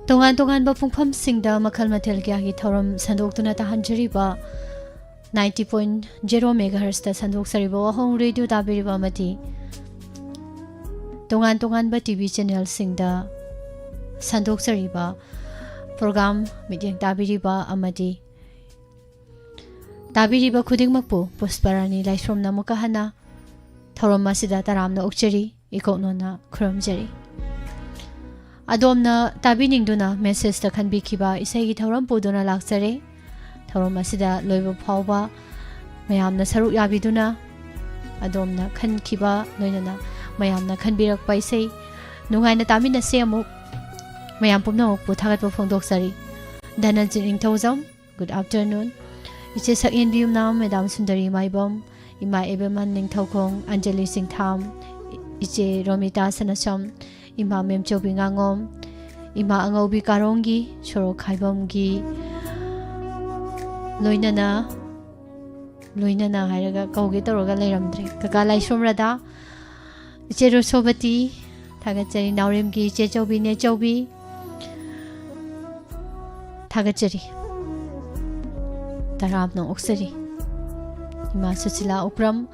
tongan-tonganba pungphamsingda makhal mathel kya gi thoram sandoktuna tahanjariba 90.0 MHz ta sandoksariba wahong radio tabiriba amati tongan-tonganba TV channel singda sandoksariba program midyang tabiriba amati tabiriba khudingmakpu Pusparani laisromna mukahana thoram masida taramna ukchari ikoknona khuramjari Adomna tabiningduna message ta khanbikiba isai gi thoram puduna laksare thoram asida loiba phawba mayamna saruk yabiduna adomna khankiba loinana mayamna khanbirakpa isai nungaina tamina se amuk mayam pumna muk puthagatpa phongdoksari Dhananjit Ningthawjam good afternoon iche sakyen bium nam madam Sundari Maibam ima ebeman Ningthawkhong Anjali Singtham iche Romita Sanacham Ima Memchobi Ngangom Ima Angobi Karongi Choro Khaibamgi Loinana Hairaga Kaugi Toroga Leiramdre Kaka Laisomrada Ichero Sobati Thagachari Naurimgi Chechobi Nechobi Thagachari Taramno Oksari Ima Susila Upram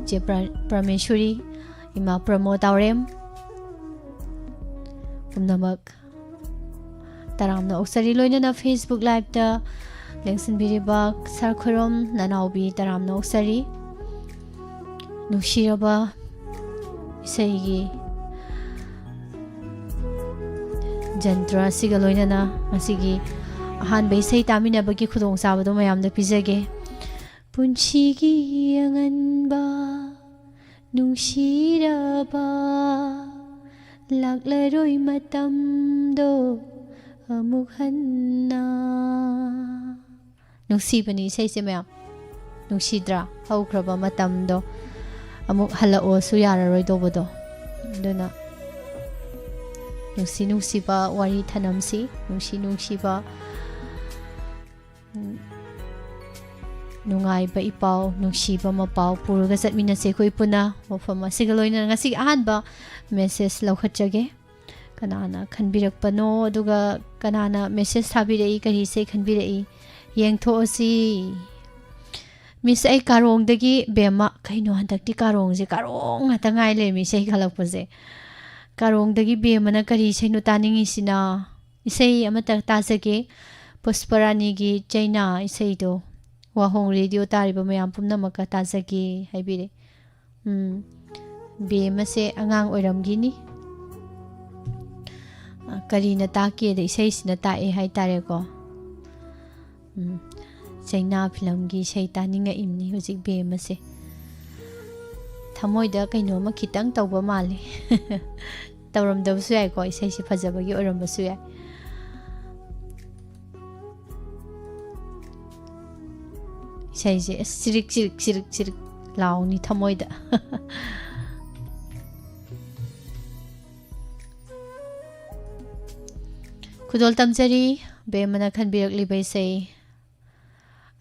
Che Prameshwari Ima Pramo Taurem Pumnamak Taramna Oksari Loinana Facebook Live da Lengsin Biribak Sarkhurom Nanaubi Taramna Oksari Nushiraba Isaigi Jantra Siga Loinana Masigi Ahan Baisai Tamina Baki Khudong Sabado Mayamda Pizage Punchigi Yanganba Nushiraba Laklaroi matamdo amuk hanna Nungsibani isai se mayam Nungsidra haukraba matamdo amuk halao su yararoi dobado duna nungsiba wari thanamsi nungsiba Nungai ba ipaw nungsiba mapaw puraga satminase khoi puna wafama sigaloina ngasi ahanba message laukhatjage kanana khanbirakpano aduga kanana message thabirei kari se khanbirei yengthosi miss ai karong dagi bema kaino handakti karong je karong ata ngai le mi sei khalakpase karong dagi bema na kari seinu taningi sina isei amata tasage Pusparani gi China isei do Wahong radio tariba mayam pumnamaka tasage haibire Bema se angang oiramgini Karina take da isai sina tae hai tare ko China film gi sei taninga imni hojik bema se Thamoida kaino ma khitang tawba male Tawramdabsu yai ko isai se phajabagi oirambasu yai Isai se sirik launi thamoida Kudol tamjari bemana khanbirakli baisai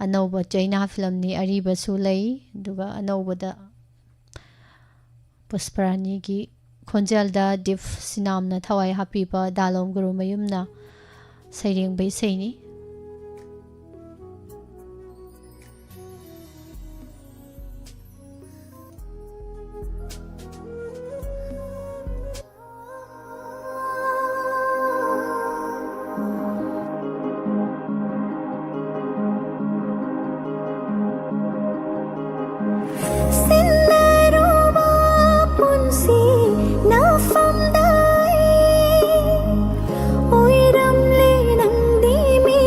anauba China film ni ariba sulai duga anaubada Pusparani gi khonjalda dif sinamna thawai hapiba dalom guru mayumna saireng baisai ni Oiram le nang di mi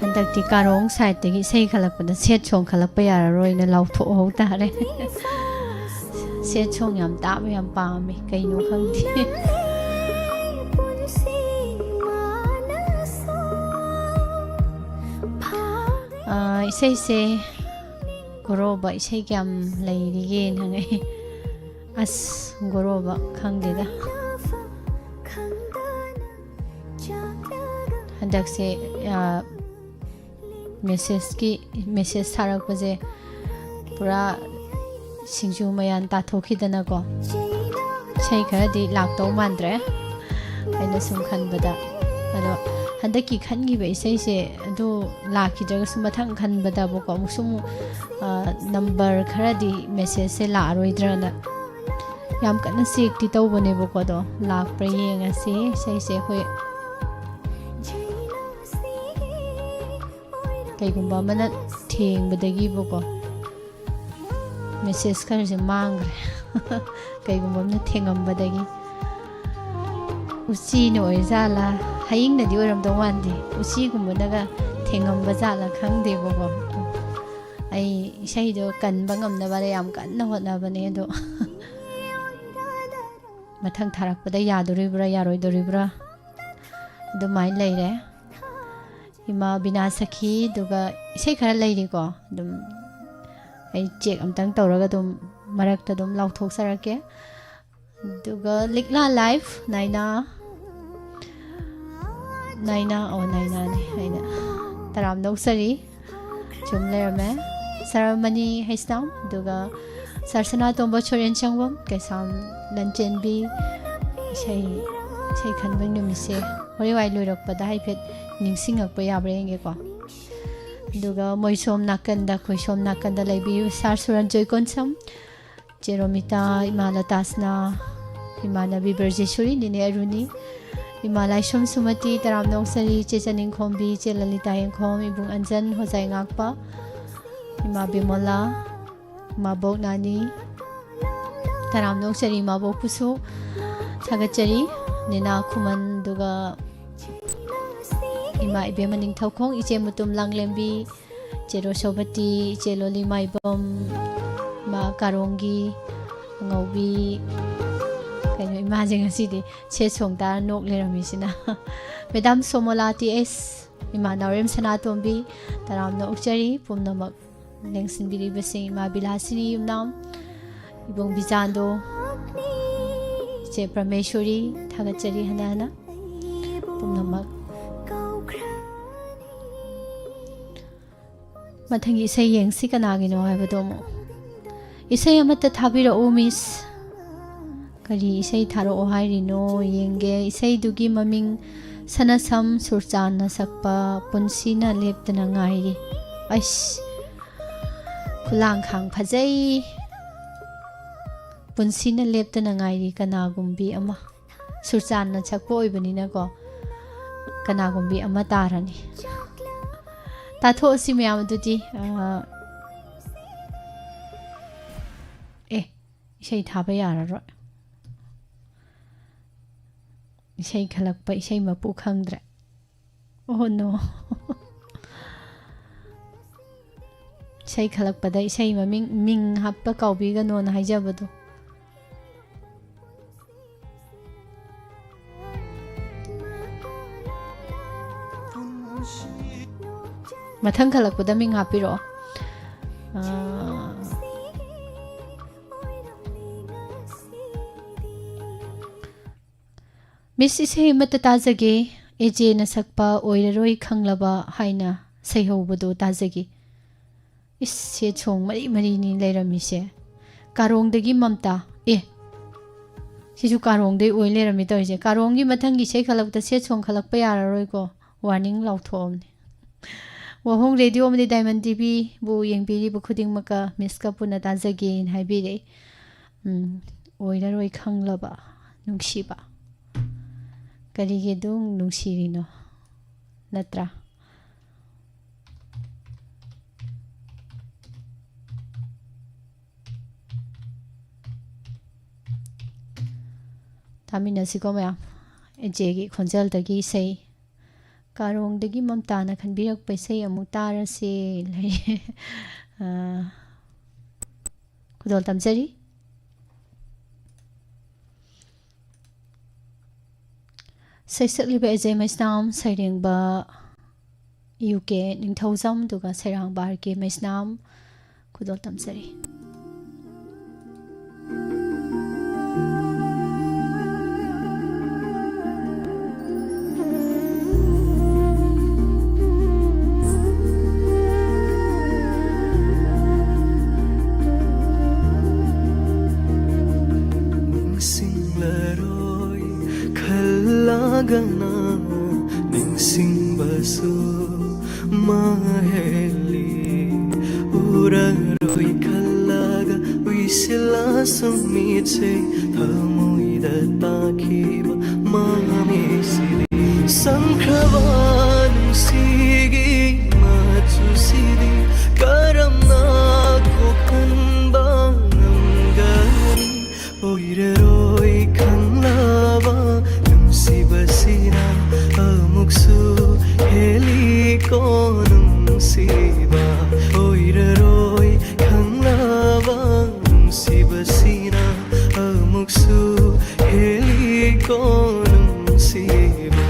Handakti karong side tegi sei khalakpada set chong khalakpa yararoi na lautho ho tare set chong yam ta me yam pa me kaino khangti isei se goroba isei kyam leirige nangai as goroba khangdeda handak se message sarak baje pura singju mayan ta thokidana ko sei khadi lakto mandre aina sum khan bada ado handaki khangi be sei se ado lakhi daga sum thang khan bada bo ko sum number kharadi message se la roidrana yam kana sek ti taw bane bo ko do lak pra yenga sei se hoi kaigumba mana thengbadagi boko message kharse mangre kaigumba mana thengambadagi uchi no oizala haying na di oram do wandi uchi gumba daga thengamba jala khangde boko ai sei do kan bangam na bare yam kan na hotna bane do mathang tharak pada yadoribra yaroidoribra do mai leire ima bina sakhi duga isei khara leiri ko dum ai check amtang tawraga dum marakta dum lauthok sarake duga likla live naina o naina ni aina taram noksari chum lerme ceremony haistam duga sarsana tomba choren changwam kesam lanchen bi sei khanbang numise hori wai loirak pada haipet ningsingak pa yabrenge ko duga moisom nakanda khoisom nakanda leibi sar suran joy konsam jeromita imala tasna imana biberjeshuri nine aruni imalai som sumati taram noksari chechaning khombi chelalita engkhom ibung anjan hojai ngakpa ima bimola mabok nani taram noksari mabok pusu thagachari nina khuman duga ima ibe maning thaukhong iche mutum langlembi chero sobati chelo limai bom ma karongi ngaubi kaino imagine asidi che chongda nok lerami sina madam somolati s ima narem sanatombi taram no uchari pumnamak lengsin biri basi ma bilasini yumnam ibong bijando che prameshwari thagachari hanana pumnamak mathangi isei yengsi kanagino haibadom isei amata thabira o miss kari isei tharo o hairino yenge isei dugi maming sanasam surchana sakpa punsina leptana ngairi ais kulang khang phajai punsina leptana ngairi kanagumbi ama surchana sakpo oibanina ko kanagumbi ama tarani tatho si mayam duti isei thaba yararo इशेई खलकपा इशेई मपू खंगद्रे oh no इशेई खलकपदा इशेई ममिंग मिंग हाप्पा काउबीगनो ना हाइजाबदो मथंग खलकपदा मिंग हापिरो मिस इसे मत ताजगे एजे न सकपा ओइररोई खंगलबा हाइना सैहौबदो ताजगे इसे छोंग मरी मरी नि लेरमिसे कारोंगदगी ममता ए सिजु कारोंगदे ओइ लेरमि तोइसे कारोंगी मथंगी से खलकता से छोंग खलकपा याररोइको वार्निंग लाउथोमने वाहोंग रेडियो मदि डायमंड टीवी बु येंगबिरि बु खुदिंगमका मिसका पुना ताजगे हाइबिरे ओइररोई खंगलबा नुंगसिबा करिगे dung nungsirino natra tamina siko maya ejegi khonjal dagi sei karong dagi mamta na khanbirak paisei amu tarase lai kudol tamjari सैसलिबा एजे मैसनाम सैरेंबा यूके निंथौजम दुगा सैरांग बार के Maisnam खुदोल तमसरी gana ningsing baso maheli uraroi khalaga wisila sumitse thamoida takhiba mami siri sankhravan sigi machu siri karamna kokhanba namgani oireroi khanlaba sibasina amuksu heli konum siba oiraroi khanglaba sibasina amuksu heli konum siba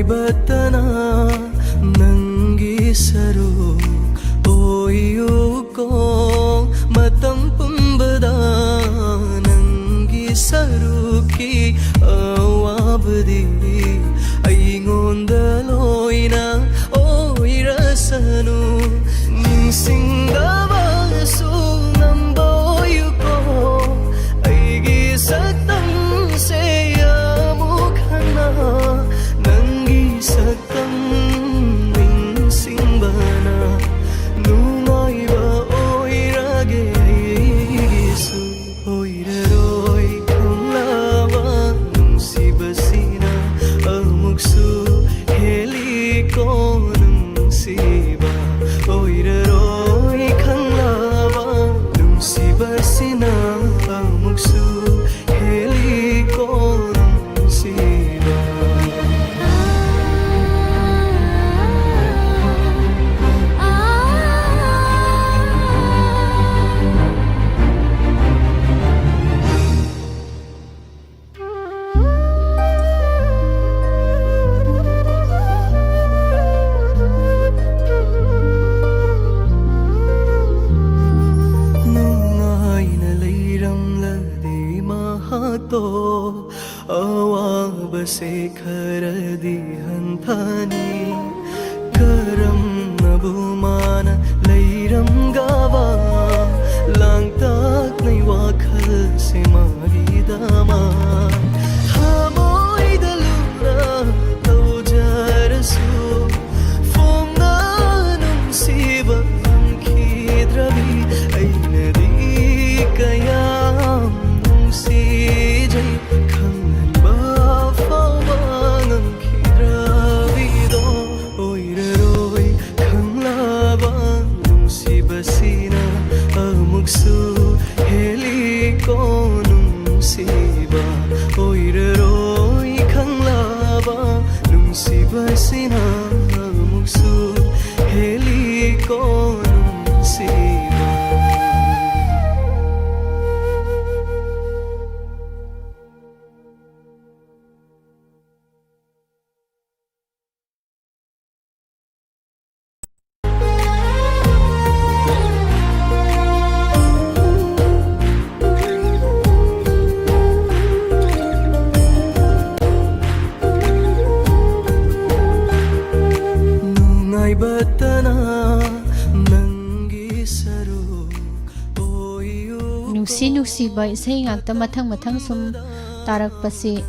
batana nangi saru oyu ko matam pumbada nangi saru ki awabdi aingonda loina oirasanu ningsingaba su namboyu ko aigi satam se amukhana sakam ningsingbana nungaiba oirage igisu oiraroi khanglaba nungsibasina amuksu heli konum siba oiraroi khanglaba nungsibasina amuksu heli konum siba awabase kharadi hanthani karam nabumana leiram gawa langtak nai wakhal se magidama hamo ꯅꯨꯡꯁꯤꯕꯁꯤꯅ ꯑꯃꯨꯛꯁꯨ ꯍꯦꯜꯂꯤꯀꯣ ꯅꯨꯡꯁꯤꯕ ꯅꯨꯡꯉꯥꯏꯕꯇꯅ ꯅꯪꯒꯤ ꯁꯔꯨꯛ ꯑꯣꯏꯌꯨ ꯅꯨꯡꯁꯤ ꯅꯨꯡꯁꯤꯕ ꯏꯁꯩ ꯉꯥꯛꯇ ꯃꯊꯪ ꯃꯊꯪ ꯁꯨꯝ ꯇꯥꯔꯛꯄꯁꯤ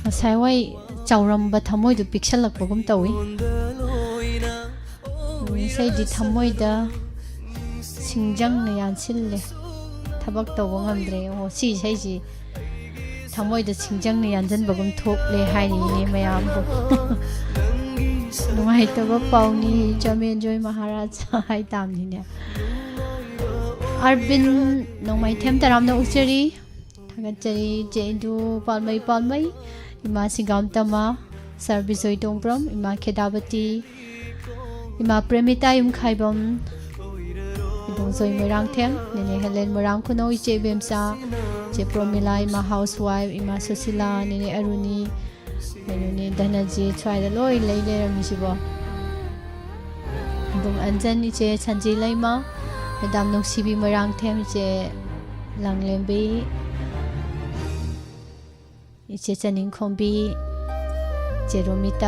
ꯉꯁꯥꯏꯋꯥꯏ ꯆꯥꯎꯔꯝꯕ ꯊꯃꯣꯏꯗꯨ ꯄꯤꯛꯁꯜꯂꯛꯄꯒꯨꯝ ꯇꯧꯏ ꯏꯁꯩꯗꯤ ꯊꯃꯣꯏꯗ ꯁꯤꯡꯖꯪꯅ ꯌꯥꯟꯁꯤꯜꯂꯦ ꯊꯕꯛ ꯇꯧꯕ ꯉꯝꯗ꯭ꯔꯦ ꯑꯣ ꯁꯤ ꯏꯁꯩꯁꯤ ꯊꯃꯣꯏꯗ ꯁꯤꯡꯖꯪꯅ ꯌꯥꯟꯁꯤꯟꯕꯒꯨꯝ ꯊꯣꯛꯂꯦ ꯍꯥꯏꯔꯤꯅꯦ ꯃꯌꯥꯝꯕꯨ ꯅꯨꯡꯉꯥꯏꯇꯕ ꯄꯥꯎꯅꯤ ꯆꯃꯦꯟꯖꯣꯏ ꯃꯍꯥꯔꯥꯖ ꯍꯥꯏ ꯇꯥꯝꯅꯤꯅꯦ ꯑꯔꯕꯤꯟ ꯅꯣꯡꯃꯥꯏꯊꯦꯝ ꯇꯔꯥꯝꯅ ꯎꯆꯔꯤ ꯊꯥꯒꯠꯆꯔꯤ ꯆꯦꯗꯨ ꯄꯥꯜꯃꯩ ꯏꯃꯥ ꯁꯤꯡꯒꯥꯝꯇꯃ ꯁꯥꯔ ꯕꯤꯖꯣꯏ ꯇꯣꯡꯕ꯭ꯔꯝ ꯏꯃꯥ ꯈꯦꯗꯥꯕꯇꯤ ꯏꯃꯥ ꯄ꯭ꯔꯦꯃꯤꯇꯥ ꯌꯨꯝꯈꯥꯏꯕꯝ ꯏꯕꯨꯡꯖꯣꯏ ꯃꯣꯏꯔꯥꯡꯊꯦꯝ ꯅꯦꯅꯦ ꯍꯦꯂꯦꯟ ꯃꯣꯏꯔꯥꯡ ꯈꯨꯅꯧ ꯏꯆꯦ ꯕꯦꯝꯆꯥ ꯏꯆꯦ ꯄ꯭ꯔꯣꯃꯤꯂꯥ ꯏꯃꯥ ꯍꯥꯎꯁ ꯋꯥꯏꯐ ꯏꯃꯥ ꯁꯨꯁꯤꯂꯥ ꯅꯦꯅꯦ ꯑꯔꯨꯅꯤ ꯀꯩꯅꯣꯅꯦ ꯙꯅꯖꯤꯠ ꯁ꯭ꯋꯥꯏꯗ ꯂꯣꯏ ꯂꯩꯔꯝꯃꯤꯁꯤꯕꯣ ꯏꯕꯨꯡ ꯑꯟꯖꯟ ꯏꯆꯦ ꯁꯟꯖꯤ ꯂꯩꯃ ꯃꯦꯗꯥꯝ ꯅꯨꯡꯁꯤꯕꯤ ꯃꯣꯏꯔꯥꯡꯊꯦꯝ ꯏꯆꯦ ꯂꯪꯂꯦꯝꯕꯤ 이제 ꯆꯅꯤꯡꯈꯣꯝꯕꯤ 이제 로미타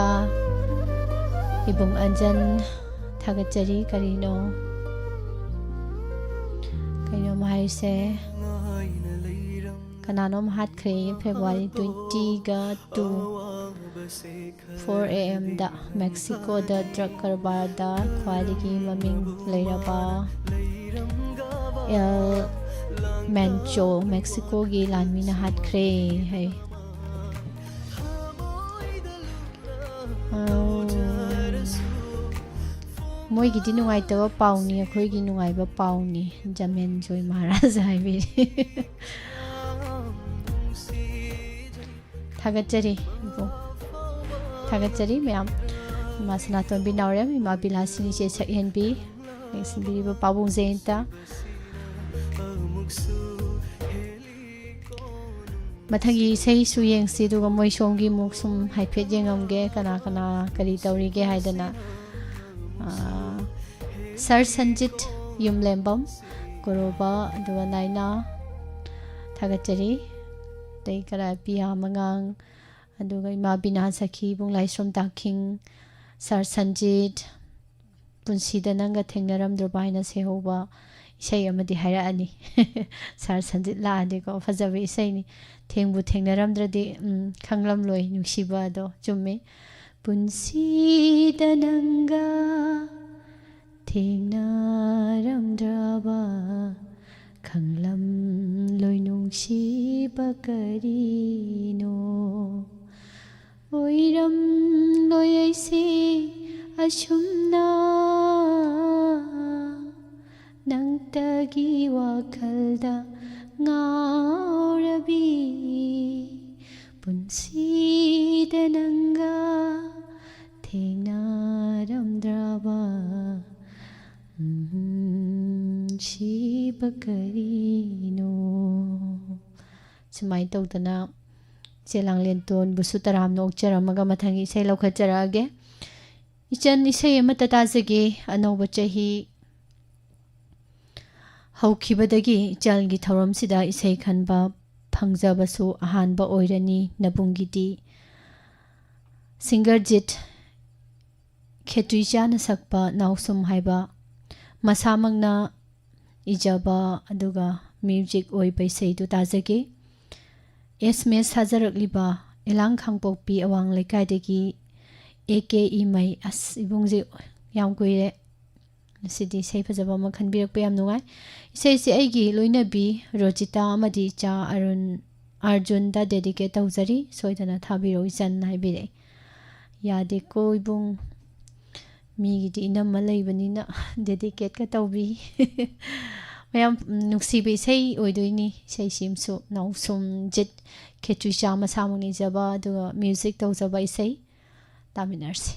이봉 안전 타gatjari karino 마할세 kananom hatkre February 20 ga 4 AM da Mexico da drug karbar da khwadigi maming leiraba El Mencho Mexico gi lanmina hatkre hai moi gi di nungai tawa pauni akhoi gi nungai ba pauni Jamen Joy Maharaj haibi थागतचरी थागतचरी मैम इमा सनातन बिनावरम इमा बिलासिनी चे सकहेनबी नेक्सनबी पाबुंग जेंता मथगी सही सुयेंग सी दुगा मोय सोंगी मुक सुम हाइफेट जेंगमगे कना कना करी तौरीगे हाइदना सर संजित युमलेंबम गुरुबा दुगा नाइना थागतचरी तै करा पिया मंगांग अदुगा इमा बिना सखी बुंगलाई श्रम ताखिंग सर संजित पुंसीदा नंगा थेंगनरम द्रबाइना सेहोबा इसाई अमदि हायरानी सर संजित लादे को फजबे इसाईनी थेंगबु थेंगनरमद्रदि खंगलम लोय नुसिबा दो चुम्मे पुंसीदा नंगा थेंगनरमद्रबा खंगलम लोय नुसिबा करीनो ओइरम लोय ऐसे असुमना नंगतगी वाखलदा ngaurabi punsida nanga thengnaramdraba shibakarino sumai tawdana selanglenton busu taram nokjaramaga mathangi isai laukhatjarage ichan isai amata tajage anoba chahi हौखिबदगी इचालगी थौरमसिदा इसै खनबा फंगजबसु अहानबा ओइरनी नबुंगिदी सिंगर जित खेतुइचाना सकपा नाउसुम हाइबा मसामंगना इजबा अदुगा म्यूजिक ओइबै सैदु ताजगे SMS हाजरकलिबा इलांग खांगपोकपी अवांग लेकाइदगी AKE मै अस इबुंगजे याम कुइरे सिदी सै फजबा म खनबिरकपा याम नुगाई इसै से आइगी लोइनबी रोजिता अमदी चा अर्जुन दा डेडिकेट तौजरी सोइदना थाबिरो इचन हाइबिरे यादे को इबुंग मीगिदी इनम लैबनिना डेडिकेट का तौबी ꯃꯌꯥꯝ ꯅꯨꯡꯁꯤꯕ ꯏꯁꯩ ꯑꯣꯏꯗꯣꯏꯅꯤ ꯏꯁꯩꯁꯤꯃꯁꯨ ꯅꯥꯎꯁꯨꯝ ꯖꯤꯠ ꯈꯦꯇ꯭ꯔꯤꯆꯥ ꯃꯁꯥꯃꯛ ꯅꯤꯖꯕ ꯑꯗꯨꯒ ꯃ꯭ꯌꯨꯖꯤꯛ ꯇꯧꯖꯕ ꯏꯁꯩ ꯇꯥꯃꯤꯟꯅꯔꯁꯤ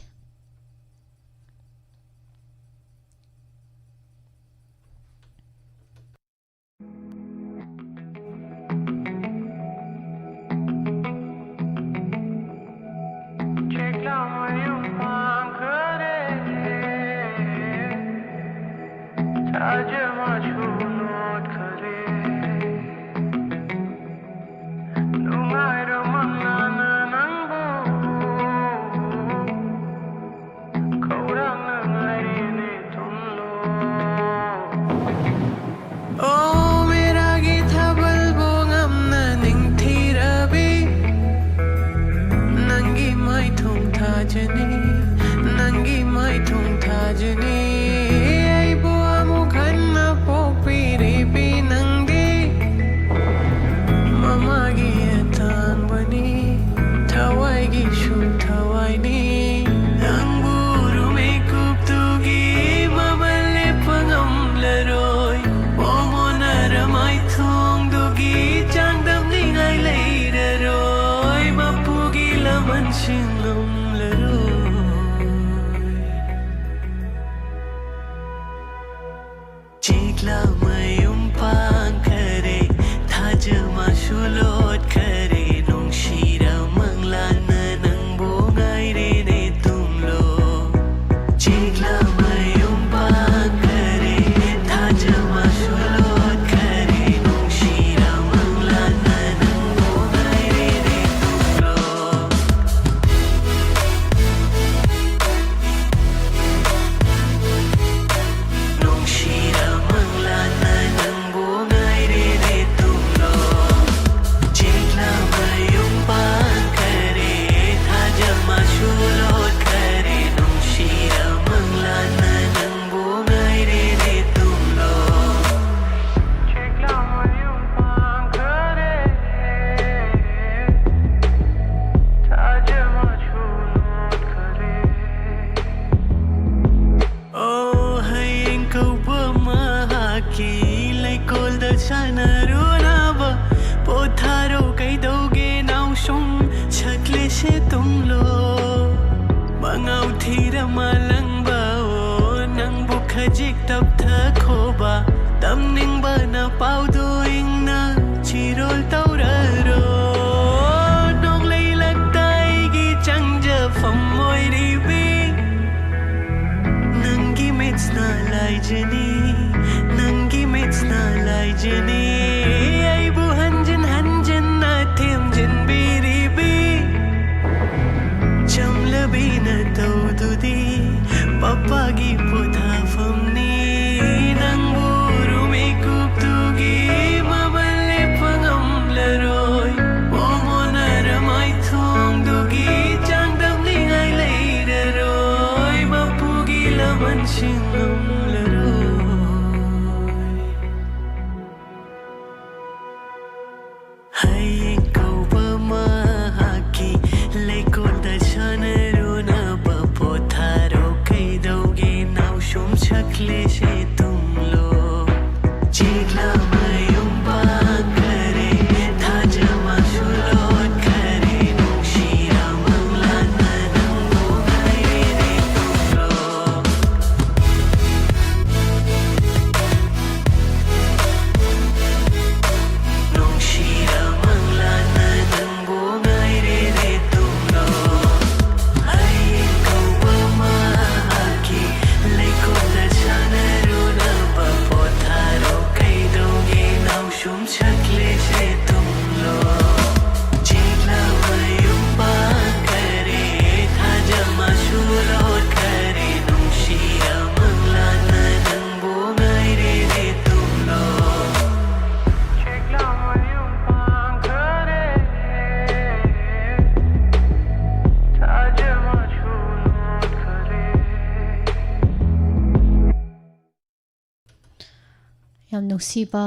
ꯌꯥꯝ ꯅꯨꯡꯁꯤꯕ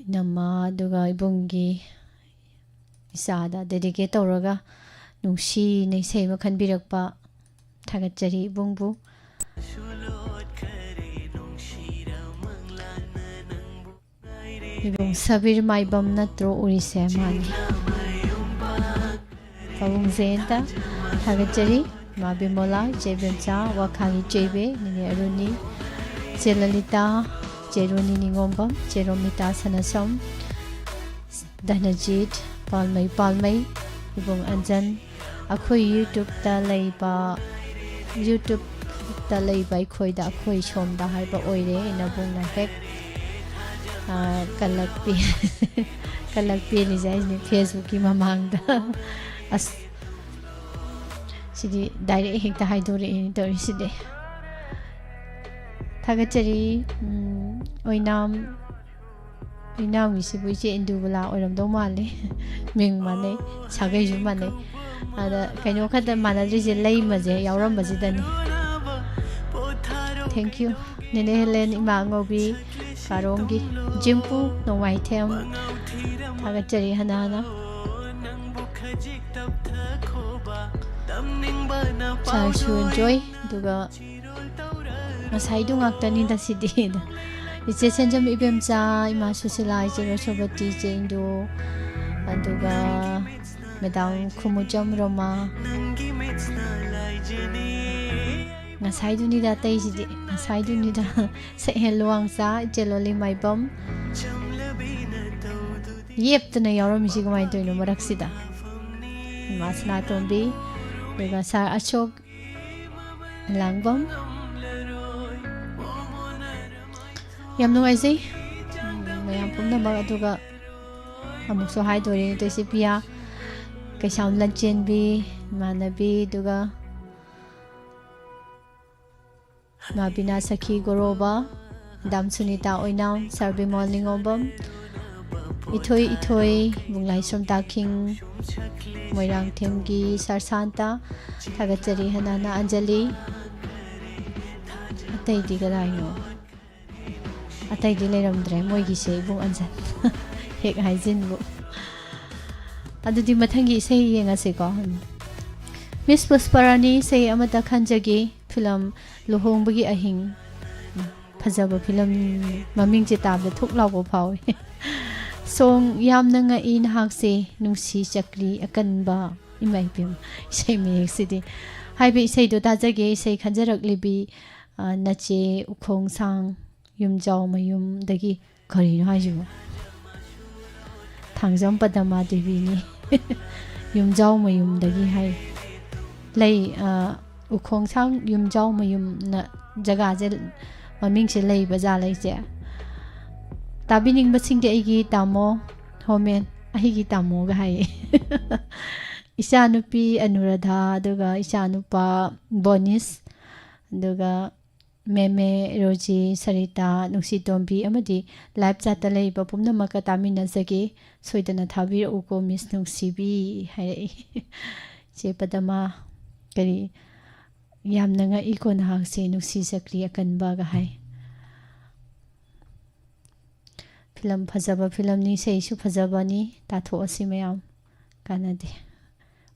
ꯏꯅꯝꯃ ꯑꯗꯨꯒ ꯏꯕꯨꯡꯒꯤ ꯏꯆꯥꯗ ꯗꯦꯗꯤꯀꯦꯠ ꯇꯧꯔꯒ ꯅꯨꯡꯁꯤꯅ ꯏꯁꯩ ꯑꯃ ꯈꯟꯕꯤꯔꯛꯄ ꯊꯥꯒꯠꯆꯔꯤ ꯏꯕꯨꯡꯕꯨ ibong sabir maibam natro urise mani pabung zenta thagachari mabimola jebemcha wakhangi chebe nini aruni chelalita cheroni ningombam cheromita sanasam Dhanajit palmai ibong anjan akhoi YouTube ta leiba YouTube ta leiba khoi da akhoi chom da haiba oire ina bungna hek kalakpi ni jai ni Facebook ki mamang da as sidi direct hek ta haidore ni tori sidi thagachari oinam Inam isi bu ichi indu bula oram do male ming mane sagai ju mane ada kaino khata manadri je lei maje yauram baji dani thank you nene helen ima ngobi karongi jimpu no wai them thaga chari hana char su enjoy duga masai du ngaktani da sidi Iche senjam ibemcha ima susila iche rosobati iche indo aduga medang khumujam roma ngasai duni da tai sidi ngasai duni da se helwang sa iche loli maibam yep tana yaram isi gamai toino maraksida masna tombi duga sar achok langbam Yam nuaisi mayam pumna ba aduga amuk so hai dori to si pia kai saun lanchen bi manabi duga mabina sakhi goroba dam sunita oinam sarbi morning ombam ithoi bunglai som taking moirang themgi sarsanta thagachari hanana anjali atai digarai no Atai di leiramdre moigi se bung anjan hek haijin bu adu di mathangi sei yenga se ko Miss Pusparani sei amata khanjagi film lohong bagi ahing phajaba film maming je tab da thuk law bo phaw song yamna nga in hak se nungsi chakri akanba imai pim sei me sidi haibi sei do ta jage sei khanjarak libi nache ukhong sang Yumjau mayum dagi kari no hajibo thangjam padama devi ni yumjau mayum dagi hai lei ukhong sang yumjau mayum na jaga je maming se lei baja lei je tabining basing de igi tamo homen ahigi tamo ga hai isanupi anuradha duga isanupa bonis duga Meme Roji Sarita Nusi Tombi Amadi Live Chata Leiba Pumna Maka Tamina Zagi Soidana Thabir Uko Miss Nusi Bi Hai Che Padama Kari Yamnanga Ikon Hang Se Nusi Sakri Akan Baga Hai Film Phajaba Film Ni Sei Su Phajaba Ni Tatho Asimayam Kanade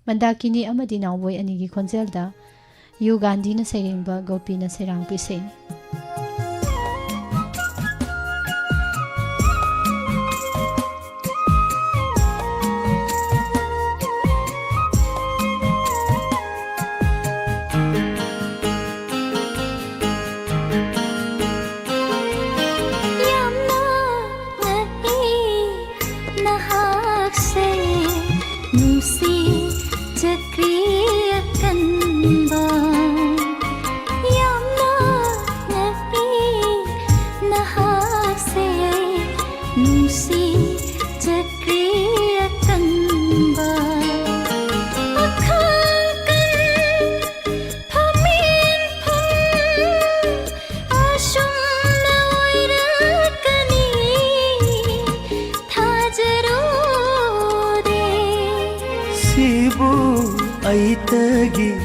Mandakini Amadi Nawoi Anigi Konzelda Yu Gandhi na Sairengba Gopi na Sairang Pisay Aitagi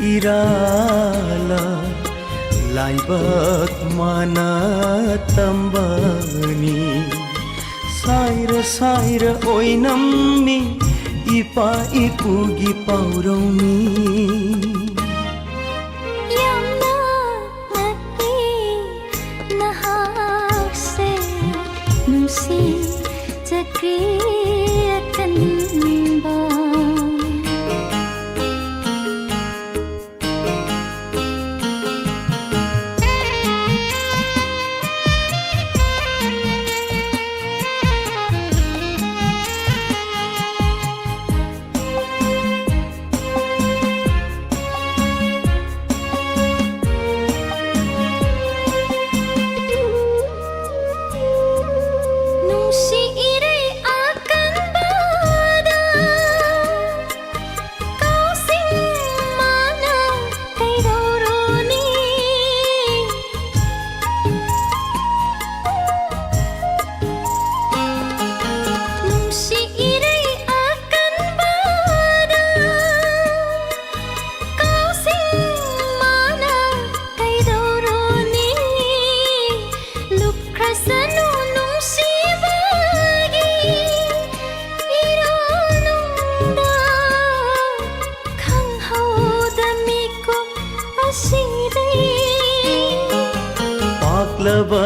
irala laibak mana tambani saira oinammi ipa ipugi pauroni yamna nati nahak se ꯅꯨꯡꯁꯤ ꯆꯀ꯭ꯔꯤ ꯑꯀꯟꯕ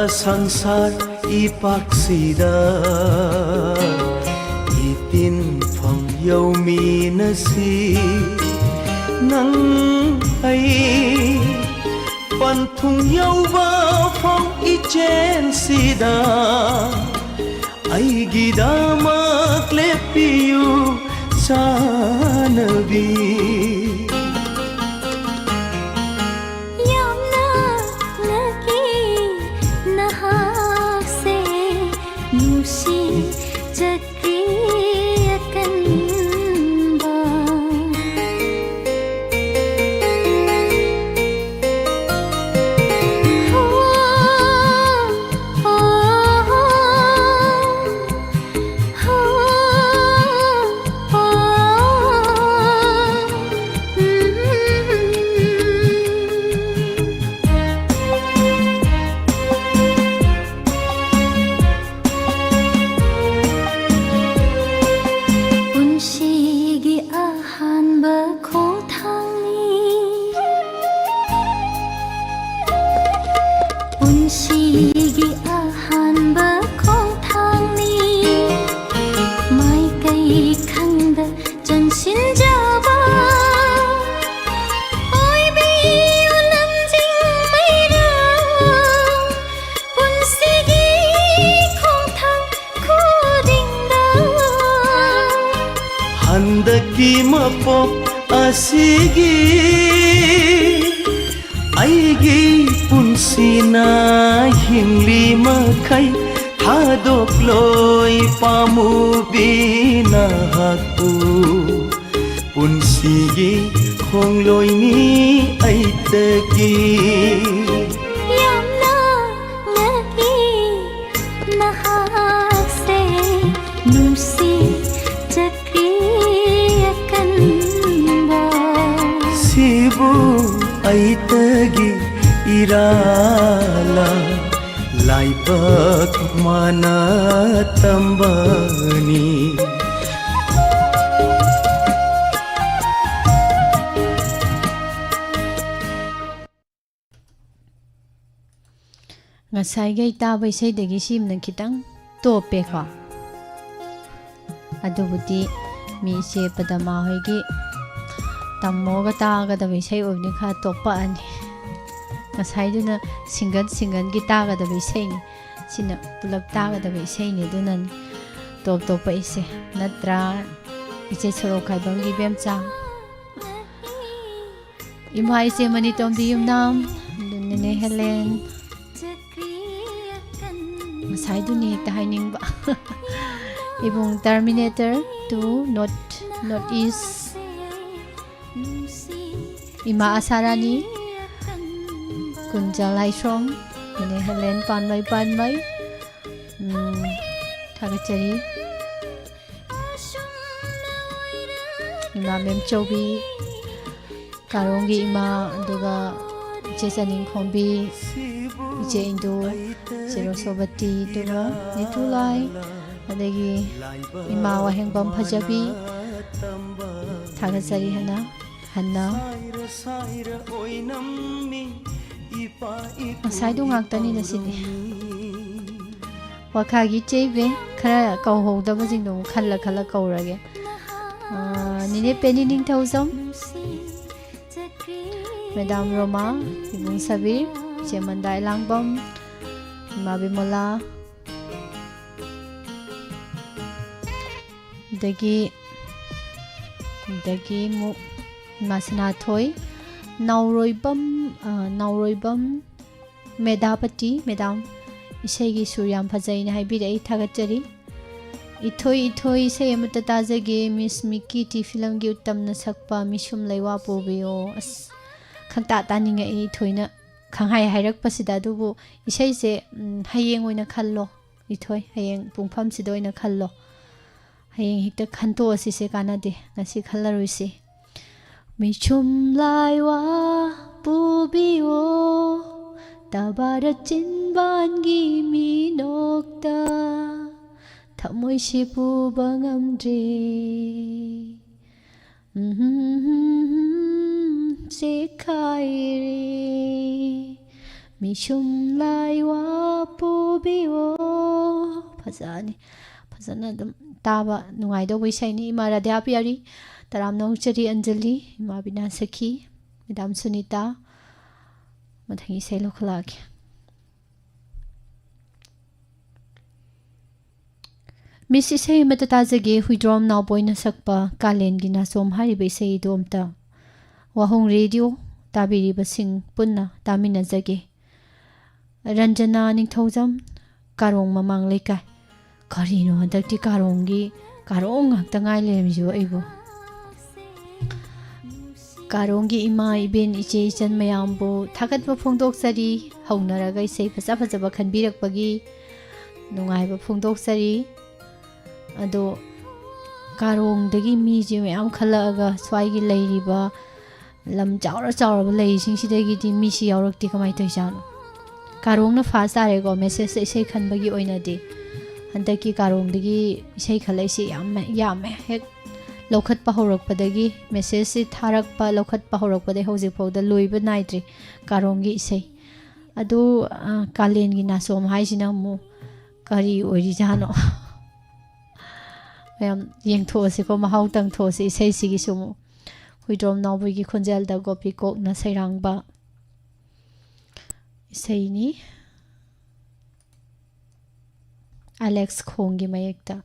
Sangsar ipaksida itin phong yaumi nasi nang ai panthung yauba phong ichen sida ai gidamak lepiu sanabi Mapok asigi aigi punsina hingli makai hadok loi pamu bina haku punsigi khongloi ni aitaki yamna ngaki nahase nusi Sibu aitagi irala laipak mana tambani Ngasai taba isaidagi simna kitang topeko adubudi mi se padama hoigi tammoga tagadaba isai obni kha topa ani ngasaiduna singan gi tagadaba isai ni sina pulap tagadaba isai ni dunan top topa ise natra ise soro khaibamgi bemcha ima ise mani tomdi yumnam dunne Helen ngasaiduni hekta hainingba ibung Terminator 2 not is Ima Asarani Kunjalai Song ini Helen panmai Thagachari Ima Mem Chobi Karongi Ima Duga Chesaning Khombi Iche Indu Zero Sobati Duga Nitulai Adagi Ima Waheng Bam Pajabi Thagachari Hanna Masai do ngak tani na sini ꯋꯥꯈꯥꯒꯤ ꯆꯦꯕꯦ ꯈꯔ ꯀꯧꯍꯧꯗꯕꯁꯤꯡꯗꯣ ꯑꯃꯨꯛ ꯈꯜꯂ ꯈꯜꯂ ꯀꯧꯔꯒꯦ ꯅꯤꯅꯦ ꯄꯦꯅꯤ ꯅꯤꯡꯊꯧꯖꯝ madam ꯔꯣꯃꯥ ꯏꯕꯨꯡ ꯁꯕꯤꯔ ꯏꯆꯦ ꯃꯟꯗꯥ ꯏꯂꯥꯡꯕꯝ ꯏꯃꯥ ꯕꯤꯃꯣꯂꯥꯗꯒꯤ ꯑꯃꯨꯛ ꯏꯃꯥ ꯁꯅꯥꯊꯣꯏ ꯅꯥꯎꯔꯣꯏꯕꯝ ꯃꯦꯙꯥꯄꯇꯤ ꯃꯦꯗꯥꯝ ꯏꯁꯩꯒꯤ ꯁꯨꯔ ꯌꯥꯝ ꯐꯖꯩꯅ ꯍꯥꯏꯕꯤꯔꯛꯏ ꯊꯥꯒꯠꯆꯔꯤ ꯏꯊꯣꯏ ꯏꯁꯩ ꯑꯃꯠꯇ ꯇꯥꯖꯒꯦ ꯃꯤꯁ ꯃꯤꯀꯤ ꯇꯤ ꯐꯤꯂꯝꯒꯤ ꯎꯠꯇꯝꯅ ꯁꯛꯄ ꯃꯤꯁꯨꯝ ꯂꯩꯋꯥ ꯄꯨꯕꯤꯌꯣ ꯑꯁ ꯈꯪꯇꯥ ꯇꯥꯅꯤꯡꯉꯛꯏ ꯏꯊꯣꯏꯅ ꯈꯪꯍꯥꯏ ꯍꯥꯏꯔꯛꯄꯁꯤꯗ ꯑꯗꯨꯕꯨ ꯏꯁꯩꯁꯦ ꯍꯌꯦꯡ ꯑꯣꯏꯅ ꯈꯜꯂꯣ ꯏꯊꯣꯏ ꯍꯌꯦꯡ ꯄꯨꯡꯐꯝꯁꯤꯗ ꯑꯣꯏꯅ ꯈꯜꯂꯣ ꯍꯌꯦꯡ ꯍꯦꯛꯇ ꯈꯟꯇꯣꯛꯑꯁꯤꯁꯦ ꯀꯥꯟꯅꯗꯦ ꯉꯁꯤ ꯈꯜꯂꯔꯣꯏꯁꯤ ꯃꯤꯁꯨꯝ ꯂꯥꯏꯋꯥ ꯄꯨꯕꯤꯌꯣ ꯇꯕꯥꯔ ꯆꯤꯟꯕꯥꯟꯒꯤ ꯃꯤꯅꯣꯛꯇ ꯊꯃꯣꯏꯁꯤ ꯄꯨꯕ ꯉꯝꯗ꯭ꯔꯦ ꯆꯦꯈꯥꯏꯔꯦ ꯃꯤꯁꯨꯝ ꯂꯥꯏꯋꯥ ꯄꯨꯕꯤꯌꯣ ꯐꯖꯅ ꯑꯗꯨꯝ ꯇꯥꯕ ꯅꯨꯡꯉꯥꯏꯗꯧꯕ ꯏꯁꯩꯅꯤ ꯏꯃꯥ ꯔꯥꯙ꯭ꯌꯥ ꯄꯤꯌꯥꯔꯤ ꯇꯔꯥꯝꯅ ꯍꯧꯆꯔꯤ ꯑꯟꯖꯂꯤ ꯏꯃꯥ ꯕꯤꯅꯥ ꯁꯈꯤ ꯃꯦꯗꯥꯝ ꯁꯨꯅꯤꯇꯥ ꯃꯊꯪ ꯏꯁꯩ ꯂꯧꯈꯠꯂꯛꯑꯒꯦ ꯃꯤꯁ ꯏꯁꯩ ꯑꯃꯠꯇ ꯇꯥꯖꯒꯦ ꯍꯨꯏꯗ꯭ꯔꯣꯝ ꯅꯥꯎꯕꯣꯏꯅ ꯁꯛꯄ ꯀꯥꯂꯦꯟꯒꯤ ꯅꯥꯆꯣꯝ ꯍꯥꯏꯔꯤꯕ ꯏꯁꯩꯗꯣ ꯑꯝꯇ ꯋꯥꯍꯣꯡ ꯔꯦꯗꯤꯑꯣ ꯇꯥꯕꯤꯔꯤꯕꯁꯤꯡ ꯄꯨꯟꯅ ꯇꯥꯃꯤꯟꯅꯖꯒꯦ ꯔꯟꯖꯅꯥ ꯅꯤꯡꯊꯧꯖꯝ ꯀꯥꯔꯣꯡ ꯃꯃꯥꯡ ꯂꯩꯀꯥꯏ ꯀꯔꯤꯅꯣ ꯍꯟꯗꯛꯇꯤ ꯀꯥꯔꯣꯡ ꯉꯥꯛꯇ ꯉꯥꯏ ꯂꯩꯔꯝꯃꯤꯁꯤꯕꯣ ꯑꯩꯕꯨ ꯀꯥꯔꯣꯡꯒꯤ ꯏꯃꯥ ꯏꯕꯦꯟ ꯏꯆꯦ ꯏꯆꯟ ꯃꯌꯥꯝꯕꯨ ꯊꯥꯒꯠꯄ ꯐꯣꯡꯗꯣꯛꯆꯔꯤ ꯍꯧꯅꯔꯒ ꯏꯁꯩ ꯐꯖꯕ ꯈꯟꯕꯤꯔꯛꯄꯒꯤ ꯅꯨꯡꯉꯥꯏꯕ ꯐꯣꯡꯗꯣꯛꯆꯔꯤ ꯑꯗꯣ ꯀꯥꯔꯣꯡꯗꯒꯤ ꯃꯤꯁꯦ ꯃꯌꯥꯝ ꯈꯜꯂꯛꯑꯒ ꯁ꯭ꯋꯥꯏꯒꯤ ꯂꯩꯔꯤꯕ ꯂꯝ ꯆꯥꯎꯔꯕ ꯂꯩꯁꯤꯡꯁꯤꯗꯒꯤꯗꯤ ꯃꯤꯁꯤ ꯌꯥꯎꯔꯛꯇꯦ ꯀꯃꯥꯏꯅ ꯇꯧꯔꯤꯖꯥꯠꯅꯣ ꯀꯥꯔꯣꯡꯅ ꯐꯥꯁ ꯇꯥꯔꯦꯀꯣ ꯃꯦꯁꯦꯖꯇ ꯏꯁꯩ ꯈꯟꯕꯒꯤ ꯑꯣꯏꯅꯗꯤ ꯍꯟꯗꯛꯀꯤ ꯀꯥꯔꯣꯡꯗꯒꯤ ꯏꯁꯩ ꯈꯜꯂꯛꯏꯁꯤ ꯌꯥꯝꯃꯦ ꯍꯦꯛ ꯂꯧꯈꯠꯄ ꯍꯧꯔꯛꯄꯗꯒꯤ ꯃꯦꯁꯦꯖꯁꯤ ꯊꯥꯔꯛꯄ ꯂꯧꯈꯠꯄ ꯍꯧꯔꯛꯄꯗꯒꯤ ꯍꯧꯖꯤꯛꯐꯥꯎꯗ ꯂꯣꯏꯕ ꯅꯥꯏꯗ꯭ꯔꯤ ꯀꯥꯔꯣꯡꯒꯤ ꯏꯁꯩ ꯑꯗꯨ ꯀꯥꯂꯦꯟꯒꯤ ꯅꯥꯆꯣꯝ ꯍꯥꯏꯁꯤꯅ ꯑꯃꯨꯛ ꯀꯔꯤ ꯑꯣꯏꯔꯤꯖꯥꯠꯅꯣ ꯃꯌꯥꯝ ꯌꯦꯡꯊꯣꯛꯑꯁꯤꯀꯣ ꯃꯍꯥꯎ ꯇꯪꯊꯣꯛꯑꯁꯤ ꯏꯁꯩꯁꯤꯒꯤꯁꯨ ꯑꯃꯨꯛ ꯍꯨꯏꯗ꯭ꯔꯣꯝ ꯅꯥꯎꯕꯣꯏꯒꯤ ꯈꯣꯟꯖꯦꯜꯗ ꯒꯣꯄꯤ ꯀꯣꯛꯅ ꯁꯩꯔꯥꯡꯕ ꯏꯁꯩꯅꯤ ꯑꯂꯦꯛꯁ ꯈꯣꯡꯒꯤ ꯃꯌꯦꯛꯇ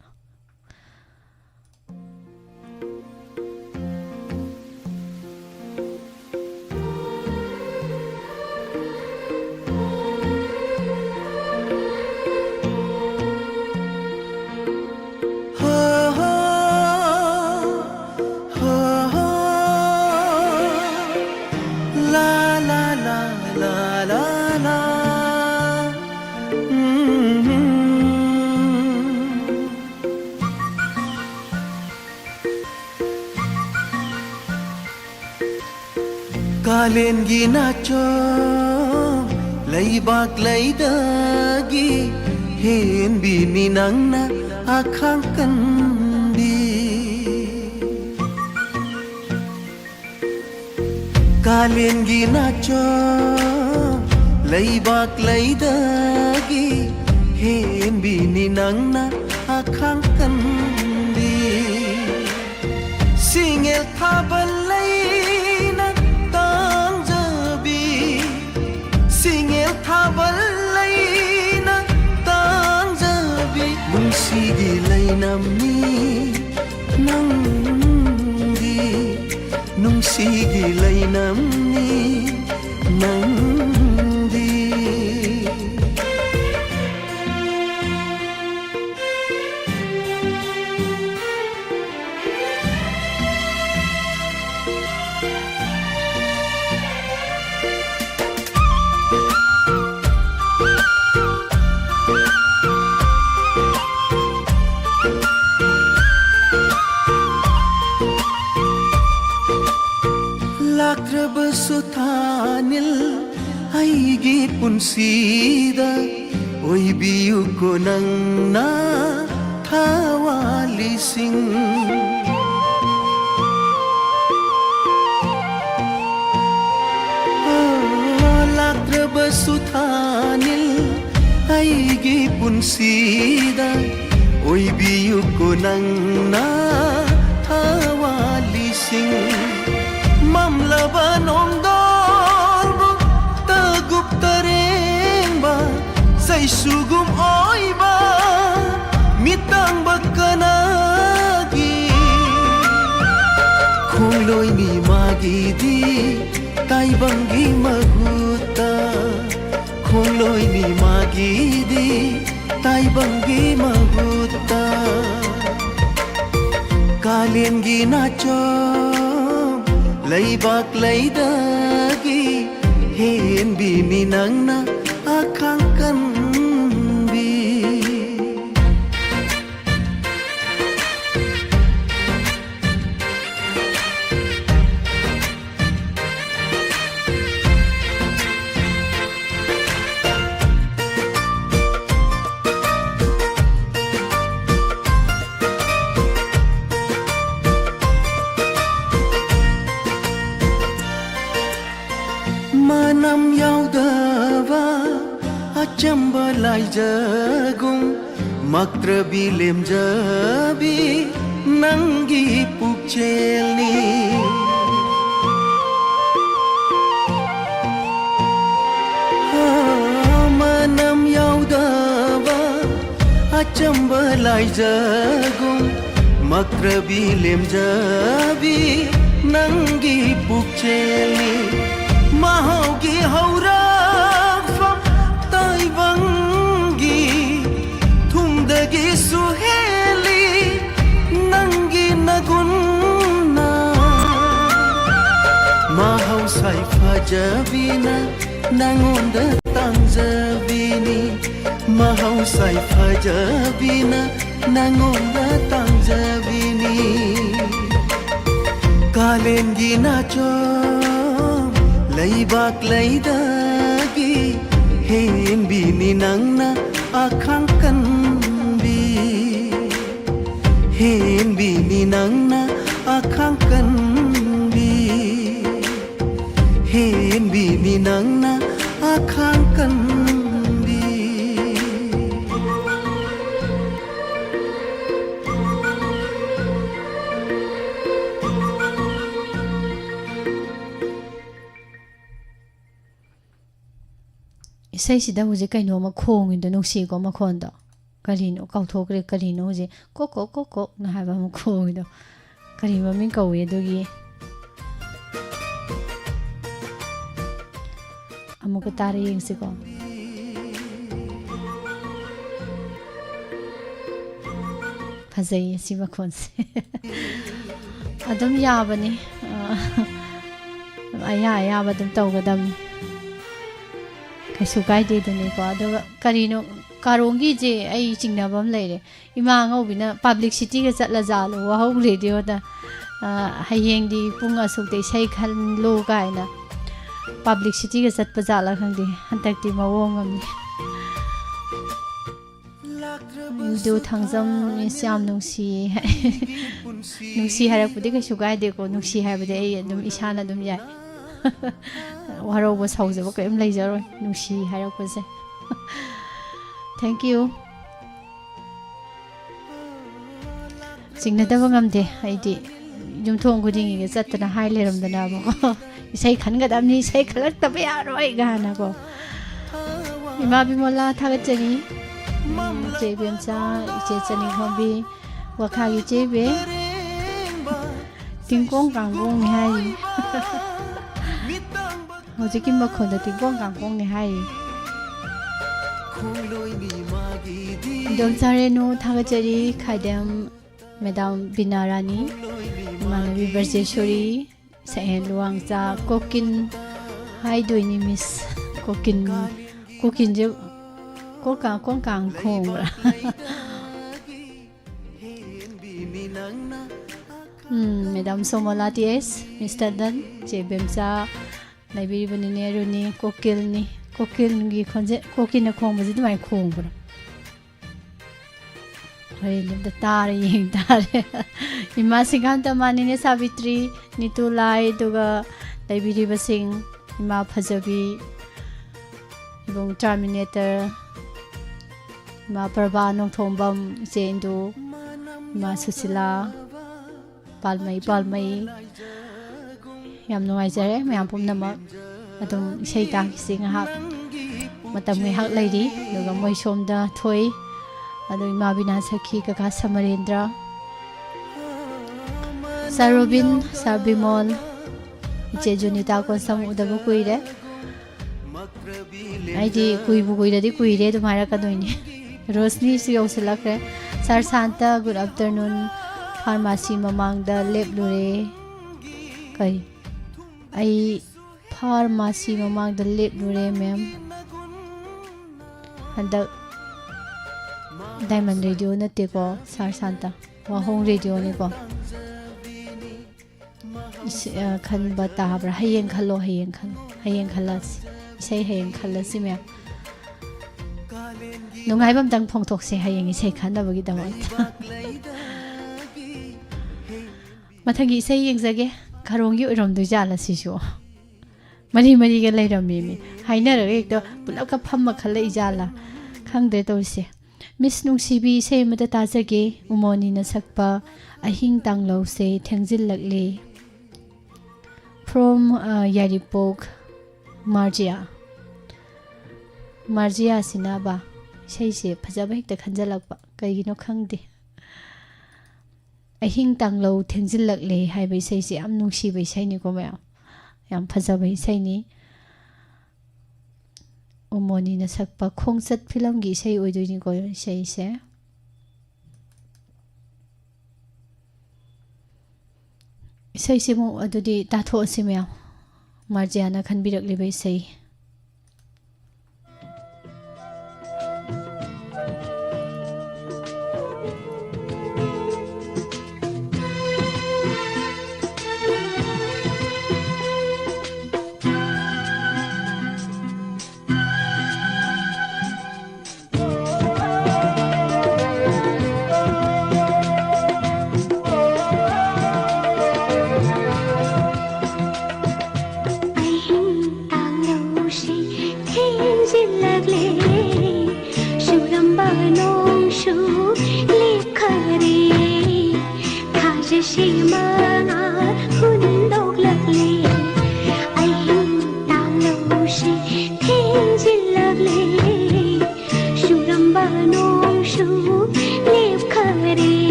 ꯀꯥꯂꯦꯟꯒꯤ ꯅꯥꯆꯣꯝ ꯂꯩꯕꯥꯛ ꯂꯩꯗꯒꯤ ꯍꯦꯟꯕꯤꯅꯤ ꯅꯪꯅ ꯑꯈꯥꯡ ꯀꯟꯕꯤ ꯀꯥꯂꯦꯟꯒꯤ ꯅꯥꯆꯣꯝ ꯂꯩꯕꯥꯛ ꯂꯩꯗꯒꯤ ꯍꯦꯟꯕꯤꯅꯤ ꯅꯪꯅ ꯑꯈꯥꯡ ꯀꯟꯕꯤ ꯁꯤꯡꯉꯦꯜ ꯊꯥꯕ ꯂꯩꯅ ꯇꯥꯡꯖꯕꯤ ꯁꯤꯡꯉꯦꯜ ꯊꯥꯕ ꯂꯩꯅ ꯇꯥꯡꯖꯕꯤ ꯅꯨꯡꯁꯤꯒꯤ ꯂꯩꯅꯝꯅꯤ ꯅꯪꯗꯤ ꯅꯨꯡꯁꯤꯒꯤ ꯂꯩꯅꯝꯅꯤ ꯅꯪꯗꯤ ꯂꯥꯛꯇ꯭ꯔꯕꯁꯨ ꯊꯥꯅꯤꯜ ꯑꯩꯒꯤ ꯄꯨꯟꯁꯤꯗ ꯑꯣꯏꯕꯤꯌꯨꯀꯣ ꯅꯪꯅ ꯊꯋꯥꯂꯤꯁꯤꯡ ꯂꯥꯛꯇ꯭ꯔꯕꯁꯨ ꯊꯥꯅꯤꯜ ꯑꯩꯒꯤ ꯄꯨꯟꯁꯤꯗ ꯑꯣꯏꯕꯤꯌꯨꯀꯣ ꯅꯪꯅ ꯊꯋꯥꯂꯤꯁꯤꯡ ꯃꯝꯂꯕ ꯅꯣꯡꯗꯣꯜꯕꯨ ꯇꯒꯨꯞ ꯇꯔꯦꯡꯕ ꯆꯩꯁꯨꯒꯨꯝ ꯑꯣꯏꯕ ꯃꯤꯇꯥꯡꯕ ꯀꯅꯥꯒꯤ ꯈꯣꯡꯂꯣꯏꯅꯤ ꯃꯥꯒꯤꯗꯤ ꯇꯥꯏꯕꯪꯒꯤ ꯃꯍꯨꯠꯇ ꯈꯣꯡꯂꯣꯏꯅꯤ ꯃꯥꯒꯤꯗꯤ ꯇꯥꯏꯕꯪꯒꯤ ꯃꯍꯨꯠꯇ ꯀꯥꯂꯦꯟꯒꯤ ꯅꯥꯆꯣꯝ ꯂꯩꯕꯥꯛ ꯂꯩꯗꯒꯤ ꯍꯦꯟꯕꯤꯅꯤ ꯅꯪꯅ ꯑꯈꯥꯡ ꯀꯟꯕꯤ manam yaudava achamba laijagum maktrabi lemjabi nangi pukchelni manam yaudava achamba laijagum maktrabi lemjabi nangi pukchelni mahaugi haurafam taibangi thumdagi suheli nangi nagunna mahau sai fajabina nangonda tangjabini mahau sai fajabina nangonda tangjabini kalengi nacho ꯂꯩꯕꯥꯛ ꯂꯩꯗꯒꯤ ꯍꯦꯟꯕꯤꯅꯤ ꯅꯪꯅ ꯑꯈꯥꯡ ꯀꯟꯕꯤ ꯍꯦꯟꯕꯤꯅꯤ ꯅꯪꯅ ꯑꯈꯥꯡ ꯀꯟꯕꯤ ꯍꯦꯟꯕꯤꯅꯤ ꯅꯪꯅ ꯑꯈꯥꯡ ꯀꯟꯕꯤ ꯏꯁꯩꯁꯤꯗ ꯍꯧꯖꯤꯛ ꯀꯩꯅꯣꯝꯃ ꯈꯣꯡꯉꯤꯗꯣ ꯅꯨꯡꯁꯤꯀꯣ ꯃꯈꯣꯟꯗꯣ ꯀꯔꯤꯅꯣ ꯀꯥꯎꯊꯣꯛꯈ꯭ꯔꯦ ꯀꯔꯤꯅꯣ ꯍꯧꯖꯤꯛ ꯀꯣꯛ ꯀꯣꯛ ꯀꯣꯛ ꯀꯣꯛꯅ ꯍꯥꯏꯕ ꯑꯃ ꯈꯣꯡꯉꯤꯗꯣ ꯀꯔꯤ ꯃꯃꯤꯡ ꯀꯧꯏ ꯑꯗꯨꯒꯤ ꯑꯃꯨꯛꯀ ꯇꯥꯔ ꯌꯦꯡꯁꯤꯀꯣ ꯐꯖꯩ ꯁꯤ ꯃꯈꯣꯟꯁꯦ ꯑꯗꯨꯝ ꯌꯥꯕꯅꯤ ꯑꯌꯥ ꯑꯌꯥꯕ ꯑꯗꯨꯝ ꯇꯧꯒꯗꯕꯅꯤ ꯀꯩꯁꯨ ꯀꯥꯏꯗꯦꯗꯅꯤꯀꯣ ꯑꯗꯨꯒ ꯀꯔꯤꯅꯣ ꯀꯥꯔꯣꯡꯒꯤꯁꯦ ꯑꯩ ꯆꯤꯡꯅꯕ ꯑꯃ ꯂꯩꯔꯦ ꯏꯃꯥ ꯑꯉꯧꯕꯤꯅ ꯄꯥꯕ꯭ꯂꯤꯛꯁꯤꯇꯤꯒ ꯆꯠꯂꯖꯥꯠꯂꯣ ꯋꯥꯍꯧ ꯔꯦꯗꯤꯑꯣꯗ ꯍꯌꯦꯡꯗꯤ ꯄꯨꯡ ꯑꯁꯨꯛꯇ ꯏꯁꯩ ꯈꯜꯂꯨ ꯀꯥꯏꯅ ꯄꯥꯕ꯭ꯂꯤꯛꯁꯤꯇꯤꯒ ꯆꯠꯄ ꯖꯥꯠꯂꯥ ꯈꯪꯗꯦ ꯍꯟꯗꯛꯇꯤ ꯃꯑꯣꯡ ꯑꯃꯅꯤ ꯏꯟꯗꯨ ꯊꯥꯡꯖꯝ ꯃꯤꯁ ꯌꯥꯝ ꯅꯨꯡꯁꯤꯌꯦ ꯅꯨꯡꯁꯤ ꯍꯥꯏꯔꯛꯄꯗꯤ ꯀꯩꯁꯨ ꯀꯥꯏꯗꯦꯀꯣ ꯅꯨꯡꯁꯤ ꯍꯥꯏꯕꯗꯤ ꯑꯩ ꯑꯗꯨꯝ ꯏꯁꯥꯅ ꯑꯗꯨꯝ ꯌꯥꯏ ꯋꯥꯔꯧꯕ ꯁꯥꯎꯖꯕ ꯀꯔꯤꯝ ꯂꯩꯖꯔꯣꯏ ꯅꯨꯡꯁꯤ ꯍꯥꯏꯔꯛꯄꯁꯦ ꯊꯦꯡꯛ ꯌꯨ ꯆꯤꯡꯅꯗꯕ ꯉꯝꯗꯦ ꯑꯩꯗꯤ ꯌꯨꯝꯊꯣꯡ ꯈꯨꯗꯤꯡꯒꯤꯒ ꯆꯠꯇꯅ ꯍꯥꯏ ꯂꯩꯔꯝꯗꯅꯕꯀꯣ ꯏꯁꯩ ꯈꯟꯒꯗꯕꯅꯤ ꯏꯁꯩ ꯈꯜꯂꯛꯇꯕ ꯌꯥꯔꯣꯏ ꯒꯥꯅꯀꯣ ꯏꯃꯥ ꯕꯤꯃꯣꯂꯥ ꯊꯥꯒꯠꯆꯔꯤ ꯆꯦ ꯕꯦꯝꯆꯥ ꯏꯆꯦ ꯆꯅꯤꯈꯣꯝꯕꯤ ꯋꯥꯈꯥꯒꯤ ꯆꯦꯕꯦ ꯇꯤꯡꯀꯣꯡ ꯀꯥꯡꯒꯣꯡꯅꯤ ꯍꯥꯏꯔꯤ ꯍꯧꯖꯤꯛꯀꯤ ꯃꯈꯣꯟꯗ ꯇꯤꯡꯀꯣꯡ ꯀꯥꯡꯒꯣꯡꯅꯤ ꯍꯥꯏꯔꯤ ꯏꯗꯣꯝꯆꯥ ꯔꯦꯅꯨ ꯊꯥꯒꯠꯆꯔꯤ ꯈꯥꯏꯗꯦꯝ ꯃꯦꯗꯥꯝ ꯕꯤꯅꯥꯔꯥꯅꯤ ꯏꯃꯥꯟꯅꯕꯤ ꯕ꯭ꯔꯖꯦꯁꯣꯔꯤ ꯁꯛꯍꯦꯟ ꯂꯨꯋꯥꯡꯆꯥ ꯀꯣꯀꯤꯟ ꯍꯥꯏꯗꯣꯏꯅꯤ ꯃꯤꯁ ꯀꯣꯀꯤꯟꯁꯦ ꯀꯣꯡꯀꯥꯡ ꯈꯣꯡꯕ꯭ꯔꯥ ꯃꯦꯗꯥꯝ ꯁꯣꯃꯣꯂꯥ ꯇꯤ ꯑꯦꯁ ꯃꯤꯁꯇꯔ ꯗꯟ ꯆꯦ ꯕꯦꯝꯆꯥ ꯂꯩꯕꯤꯔꯤꯕꯅꯤꯅꯦ ꯔꯨꯅꯤ ꯀꯣꯀꯤꯜꯅꯤ ꯀꯣꯀꯤꯜꯒꯤ ꯈꯣꯟꯖꯦꯜ ꯀꯣꯀꯤꯜꯅ ꯈꯣꯡꯕꯁꯤ ꯑꯗꯨꯃꯥꯏꯅ ꯈꯣꯡꯕ꯭ꯔꯥ ꯍꯣꯔꯦꯟ ꯑꯝꯇ ꯇꯥꯔꯦ ꯌꯦꯡ ꯇꯥꯔꯦ ꯏꯃꯥ ꯁꯤꯡꯈꯥꯟꯇꯃꯥꯅꯤꯅꯦ ꯁꯥꯕꯤꯇ꯭ꯔꯤ ꯅꯤꯇꯨꯂꯥꯏ ꯑꯗꯨꯒ ꯂꯩꯕꯤꯔꯤꯕꯁꯤꯡ ꯏꯃꯥ ꯐꯖꯕꯤ ꯏꯕꯨꯡ Terminator ma Prabha Nongthombam che Indu ma Susila Palmai yam nuaijare mayam pumnamak adum isei ta kising hak matam ngai hak laidi duga moi somda thoi adu ima bina sakhi kaka Samarendra Sarobin Sarbimol je Junita kon sam udabu kuire aidi kuibu kuiradi kuire tumhara kadoini Rosni su yosilakre Sar Santa good afternoon pharmacy mamangda lep lure kai ai pharmacy mamangda lep lure ma'am handak Diamond Radio nate ko Sar Santa WAHONG Radio ni ko khan bata habra hayeng khalo hayeng khalas isei hayeng khalasi ma'am nungai bam dang phongthok se hayeng isei khanabagi dawai mathangi isei yengzage kharonggi oirom du jala sisu mari ga leirammi mi hainara ekto pulak ka phamma khala ijala khangde tawse Miss Nungsibi isei mata tajage umoni na sakpa ahing tanglo se thengjil lakle from Yaripok Margia sinaba isei se phajaba hekta khanjalakpa kaigino khangde ahing tanglo thengjil lakle haibai isei se am nungsiba isei ni ko mayam yam phajaba isei ni umoni na sakpa khongchat film gi isei oidoi ko isei se isei se mo adudi tatho asimya Marjiana khanbirak libai isei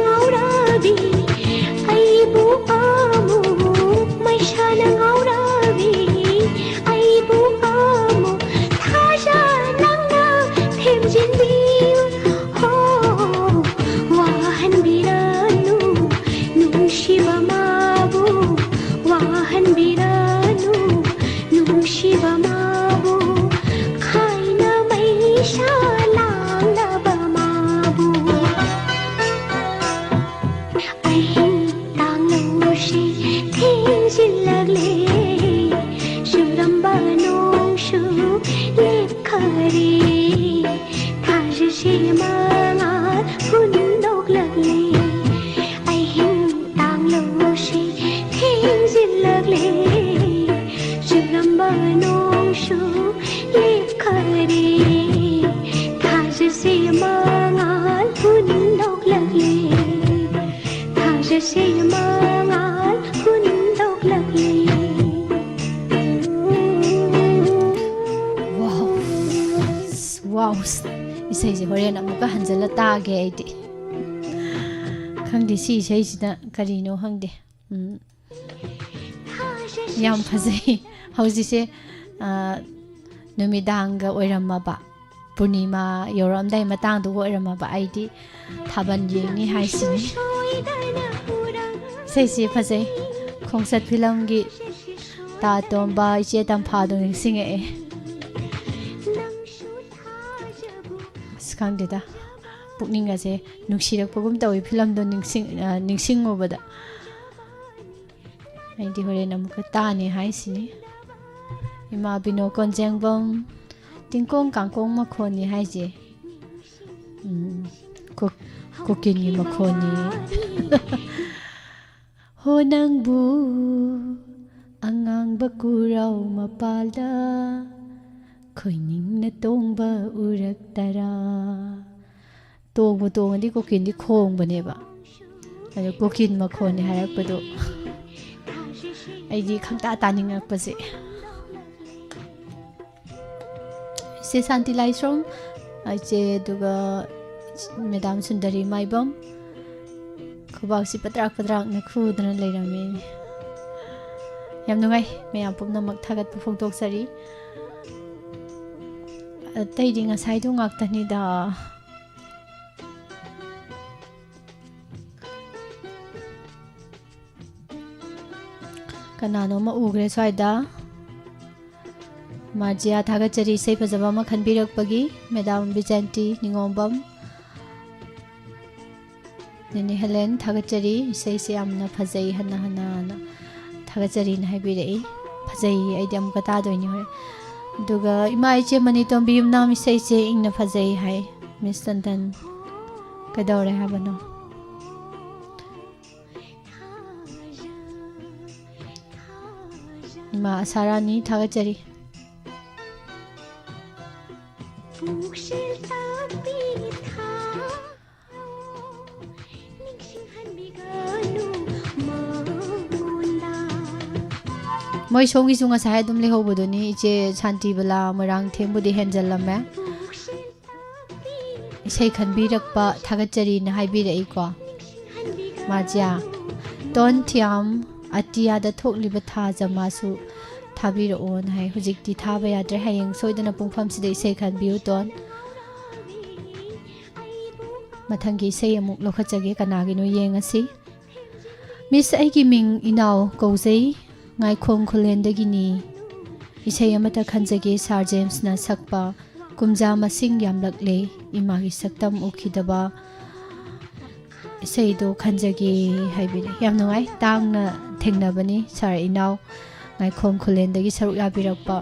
ngawrabi aibu amuk maishana ngawrabi aibu amuk thaja nangna themjinbi ho wahanbiranu nungsiba mabu wahanbiranu nungsiba mabu khaina maisha langnaba mabu ahing tanglushi thengjilagle shuramba nongshu lepkhare thajse manga hundoklagle ahing tanglushi thengjilagle shuramba nongshu lepkhare thajse manga hundoklagle thajse manga hundoklagle wow wow isꯩꯁꯦ ꯍꯣꯔꯦꯟ ꯑꯃꯨꯛꯀ ꯍꯟꯖꯤꯜꯂ ꯇꯥꯒꯦ ꯑꯩꯗꯤ ꯈꯪꯗꯦ ꯁꯤ ꯏꯁꯩꯁꯤꯅ ꯀꯔꯤꯅꯣ ꯈꯪꯗꯦ ꯌꯥꯝ ꯐꯖꯩ ꯍꯧꯖꯤꯛꯁꯦ ꯅꯨꯃꯤꯗꯥꯡꯒ ꯑꯣꯏꯔꯝꯃꯕ ꯄꯨꯔꯅꯤꯃꯥ ꯌꯧꯔꯛꯑꯝꯗꯥꯏ ꯃꯇꯥꯡꯗꯨꯒ ꯑꯣꯏꯔꯝꯃꯕ ꯑꯩꯗꯤ ꯊꯥꯕꯜ ꯌꯦꯡꯅꯤ ꯍꯥꯏꯁꯤꯅꯤ ꯏꯁꯩꯁꯤ ꯐꯖꯩ ꯈꯣꯡꯆꯠ ꯐꯤꯂꯝꯒꯤ ꯇꯥ ꯇꯣꯝꯕ ꯏꯆꯦ ꯇꯝꯐꯥꯗꯣ ꯅꯤꯡꯁꯤꯡꯉꯛꯑꯦ ꯑꯁ ꯈꯪꯗꯦꯗ ꯄꯨꯛꯅꯤꯡ ꯑꯁꯦ ꯅꯨꯡꯁꯤꯔꯛꯄꯒꯨꯝ ꯇꯧꯋꯤ ꯐꯤꯂꯝꯗꯣ ꯅꯤꯡꯁꯤꯡꯉꯨꯕꯗ ꯑꯩꯗꯤ ꯍꯣꯔꯦꯟ ꯑꯃꯨꯛꯀ ꯇꯥꯅꯤ ꯍꯥꯏꯁꯤꯅꯤ ꯏꯃꯥ ꯕꯤꯅꯣ ꯀꯣꯟꯖꯦꯡꯕꯝ ꯇꯤꯡꯀꯣꯡ ꯀꯥꯡꯀꯣꯡ ꯃꯈꯣꯟꯅꯤ ꯍꯥꯏꯁꯦ ꯀꯣꯀꯤꯟꯒꯤ ꯃꯈꯣꯟꯅꯤ ꯍꯣ ꯅꯪꯕꯨ ꯑꯉꯥꯡꯕ ꯀꯨꯔꯥꯎ ꯃꯄꯥꯜꯗ ꯈꯣꯏꯅꯤꯡꯅ ꯇꯣꯡꯕ ꯎꯔꯛꯇꯔꯥ ꯇꯣꯡꯕꯨ ꯇꯣꯡꯉꯗꯤ ꯀꯣꯀꯤꯟꯗꯤ ꯈꯣꯡꯕꯅꯦꯕ ꯑꯗꯣ ꯀꯣꯀꯤꯟ ꯃꯈꯣꯟꯅꯤ ꯍꯥꯏꯔꯛꯄꯗꯣ ꯑꯩꯗꯤ ꯈꯪꯇꯥ ꯇꯥꯅꯤꯡꯉꯛꯄꯁꯦ ꯏꯆꯦ ꯁꯥꯟꯇꯤ ꯂꯥꯏꯁ꯭ꯔꯣꯝ ꯏꯆꯦ ꯑꯗꯨꯒ ꯃꯦꯗꯥꯝ ꯁꯨꯟꯗꯔꯤ ꯃꯥꯏꯕꯝ ꯈꯨꯕꯥꯛꯁꯤ ꯄꯗ꯭ꯔꯥꯛ ꯄꯗ꯭ꯔꯥꯛꯅ ꯈꯨꯗꯅ ꯂꯩꯔꯝꯃꯤ ꯌꯥꯝ ꯅꯨꯡꯉꯥꯏ ꯃꯌꯥꯝ ꯄꯨꯝꯅꯃꯛ ꯊꯥꯒꯠꯄ ꯐꯣꯡꯗꯣꯛꯆꯔꯤ ꯑꯇꯩꯗꯤ ꯉꯁꯥꯏꯗꯣ ꯉꯥꯛꯇꯅꯤꯗ ꯀꯅꯥꯅꯣꯃ ꯎꯈ꯭ꯔꯦ ꯁ꯭ꯋꯥꯏꯗ ꯃꯥꯔꯖꯤꯌꯥ ꯊꯥꯒꯠꯆꯔꯤ ꯏꯁꯩ ꯐꯖꯕ ꯑꯃ ꯈꯟꯕꯤꯔꯛꯄꯒꯤ ꯃꯦꯗꯥꯝ ꯕꯤꯖꯦꯟꯇꯤ ꯅꯤꯉꯣꯝꯕꯝ ꯅꯦꯅꯦ ꯍꯦꯂꯦꯟ ꯊꯥꯒꯠꯆꯔꯤ ꯏꯁꯩꯁꯦ ꯌꯥꯝꯅ ꯐꯖꯩ ꯍꯟꯅ ꯊꯥꯒꯠꯆꯔꯤꯅ ꯍꯥꯏꯕꯤꯔꯛꯏ ꯐꯖꯩ ꯑꯩꯗꯤ ꯑꯃꯨꯛꯀ ꯇꯥꯗꯣꯏꯅꯤ ꯍꯣꯔꯦꯟ ꯑꯗꯨꯒ ꯏꯃꯥ ꯏꯆꯦ ꯃꯅꯤꯇꯣꯝꯕꯤ ꯌꯨꯝꯅꯥꯝ ꯏꯁꯩꯁꯦ ꯏꯪꯅ ꯐꯖꯩ ꯍꯥꯏ ꯃꯤꯁ ꯇꯟꯇꯟ ꯀꯩꯗꯧꯔꯦ ꯍꯥꯏꯕꯅꯣ 이마 사라니 다가짜리 moi songi sunga sa dum le hobodoni iche shanti bala morang thembudi henjalame isei khanbirakpa thagachari na haibirei ko maja ton thiam ꯑꯇꯤꯌꯥꯗ ꯊꯣꯛꯂꯤꯕ ꯊꯥ ꯖꯃꯥꯁꯨ ꯊꯥꯕꯤꯔꯛꯑꯣꯅ ꯍꯥꯏ ꯍꯧꯖꯤꯛꯇꯤ ꯊꯥꯕ ꯌꯥꯗ꯭ꯔꯦ ꯍꯌꯦꯡ ꯁꯣꯏꯗꯅ ꯄꯨꯡꯐꯝꯁꯤꯗ ꯏꯁꯩ ꯈꯟꯕꯤꯌꯨ ꯇꯣꯟ ꯃꯊꯪꯒꯤ ꯏꯁꯩ ꯑꯃꯨꯛ ꯂꯧꯈꯠꯆꯒꯦ ꯀꯅꯥꯒꯤꯅꯣ ꯌꯦꯡꯉꯁꯤ ꯃꯤꯁ ꯑꯩꯒꯤ ꯃꯤꯡ ꯏꯅꯥꯎ ꯀꯧꯖꯩ ꯉꯥꯏꯈꯣꯡ ꯈꯨꯂꯦꯟꯗꯒꯤꯅꯤ ꯏꯁꯩ ꯑꯃꯇ ꯈꯟꯖꯒꯦ ꯁꯥꯔ ꯖꯦꯝꯁꯅ ꯁꯛꯄ ꯀꯨꯝꯖꯥ ꯃꯁꯤꯡ ꯌꯥꯝꯂꯛꯂꯦ ꯏꯃꯥꯒꯤ ꯁꯛꯇꯝ ꯎꯈꯤꯗꯕ ꯏꯁꯩꯗꯣ ꯈꯟꯖꯒꯦ ꯍꯥꯏꯕꯤꯔꯦ ꯌꯥꯝ ꯅꯨꯡꯉꯥꯏ ꯇꯥꯡꯅ ꯊꯦꯡꯅꯕꯅꯤ ꯁꯥꯔ ꯏꯅꯥꯎ ꯉꯥꯏꯈꯣꯡ ꯈꯨꯂꯦꯟꯗꯒꯤ ꯁꯔꯨꯛ ꯌꯥꯕꯤꯔꯛꯄ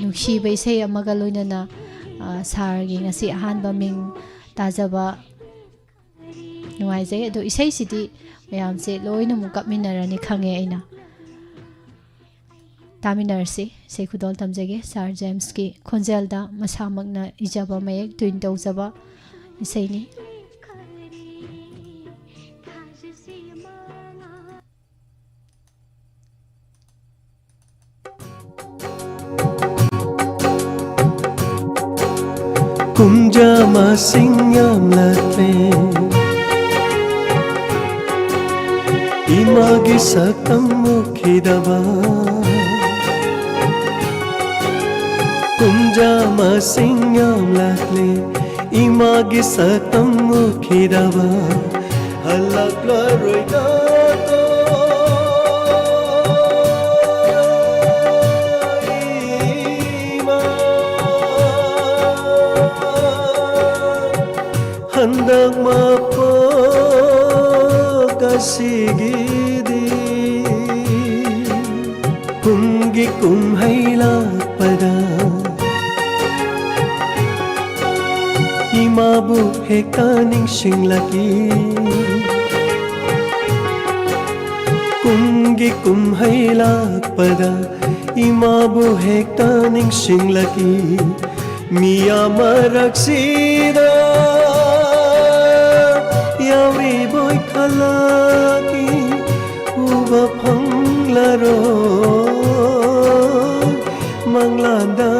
ꯅꯨꯡꯁꯤꯕ ꯏꯁꯩ ꯑꯃꯒ ꯂꯣꯏꯅꯅ ꯁꯥꯔꯒꯤ ꯉꯁꯤ ꯑꯍꯥꯟꯕ ꯃꯤꯡ ꯇꯥꯖꯕ ꯅꯨꯡꯉꯥꯏꯖꯩ ꯑꯗꯣ ꯏꯁꯩꯁꯤꯗꯤ ꯃꯌꯥꯝꯁꯦ ꯂꯣꯏꯅꯃꯛ ꯀꯞꯃꯤꯟꯅꯔꯅꯤ ꯈꯪꯉꯦ ꯑꯩꯅ ꯇꯥꯃꯤꯟꯅꯔꯁꯤ ꯏꯁꯩ ꯈꯨꯗꯣꯜ ꯇꯝꯖꯒꯦ ꯁꯥꯔ ꯖꯦꯝꯁꯀꯤ ꯈꯣꯟꯖꯦꯜꯗ ꯃꯁꯥꯃꯛꯅ ꯏꯖꯕ ꯃꯌꯦꯛ ꯇ꯭ꯋꯤꯟ ꯇꯧꯖꯕ ꯏꯁꯩꯅꯤ ꯀꯨꯝꯖꯥ ꯃꯁꯤꯡ ꯌꯥꯝꯂꯛꯂꯦ imagi saktam mukhidaba kumja masingyam lakle imagi saktam mukhidaba halakla roida to ima handak mapo kasigidi kumgi kumhailakpada imabu hekaning singlaki kumgi kumhailakpada imabu hekaning singlaki miya maraksida yauri boy khalaki uba phanglaro manglanda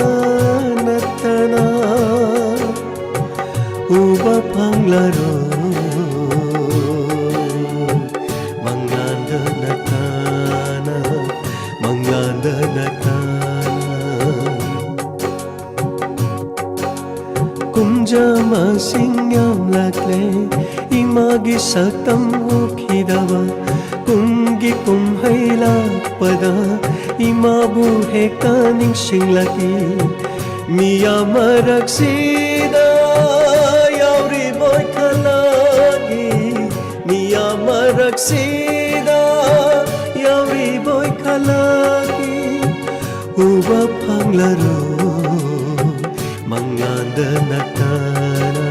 natana uba phanglaro manglanda natana manglanda natana kumja masingyam lakle imagi saktam mukhidaba kumgi kumhailakpada imabu hekaning singlaki miya maraksida yauri boy khalagi miya maraksida yauri boy khalagi uba phanglaro manglanda natana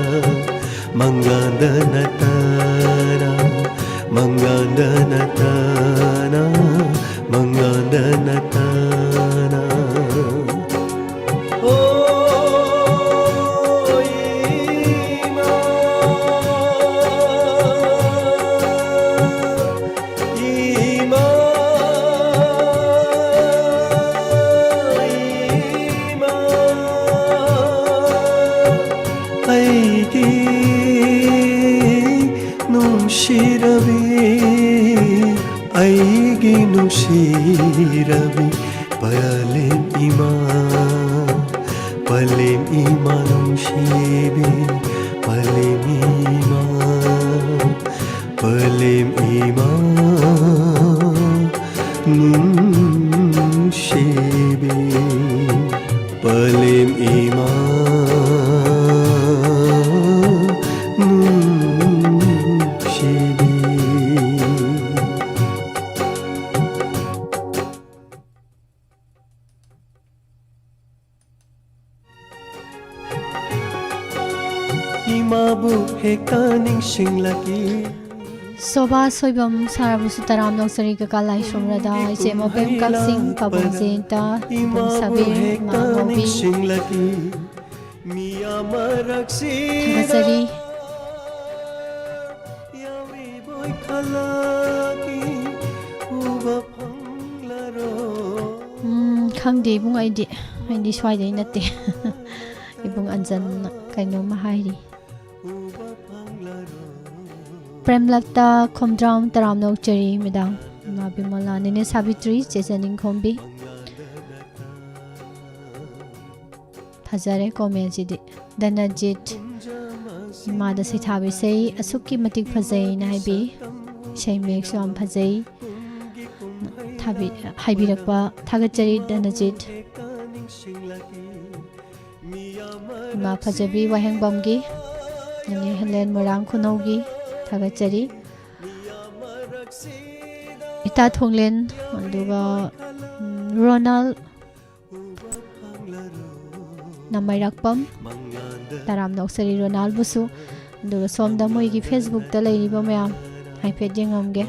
manglanda natana manglanda natana manglanda natana oh ima ima ima aidi nungshirabi aigi nungshirabi palem ima nungshibi palem ima nungshibi palem ima imabu hekaning singlaki Soba soibam sarabusu taram noksari kakalai somrada ise mopem kaksing pabong zenta bong sabir ma mobi singlaki miya maraksida thakasari yauri boy khalaki uba phanglaro khangde ibung aidi swaidai natte ibung anjan kaino mahairi Premlapta khomdram taram nokchari midang ma bimala nene sabitri chesaning khombi phajare comment jidi danajit ma da sithabi sei asukki matik phajai naibi sei mek som phajai thabi haibirakpa thagachari danajit ma phajabi wahengbamgi nene helen morang khunaugi thagachari ita thonglen aduga Ronald namairakpam taram noksari Ronald busu aduga somda moigi Facebook ta leiriba mayam haipet yengamge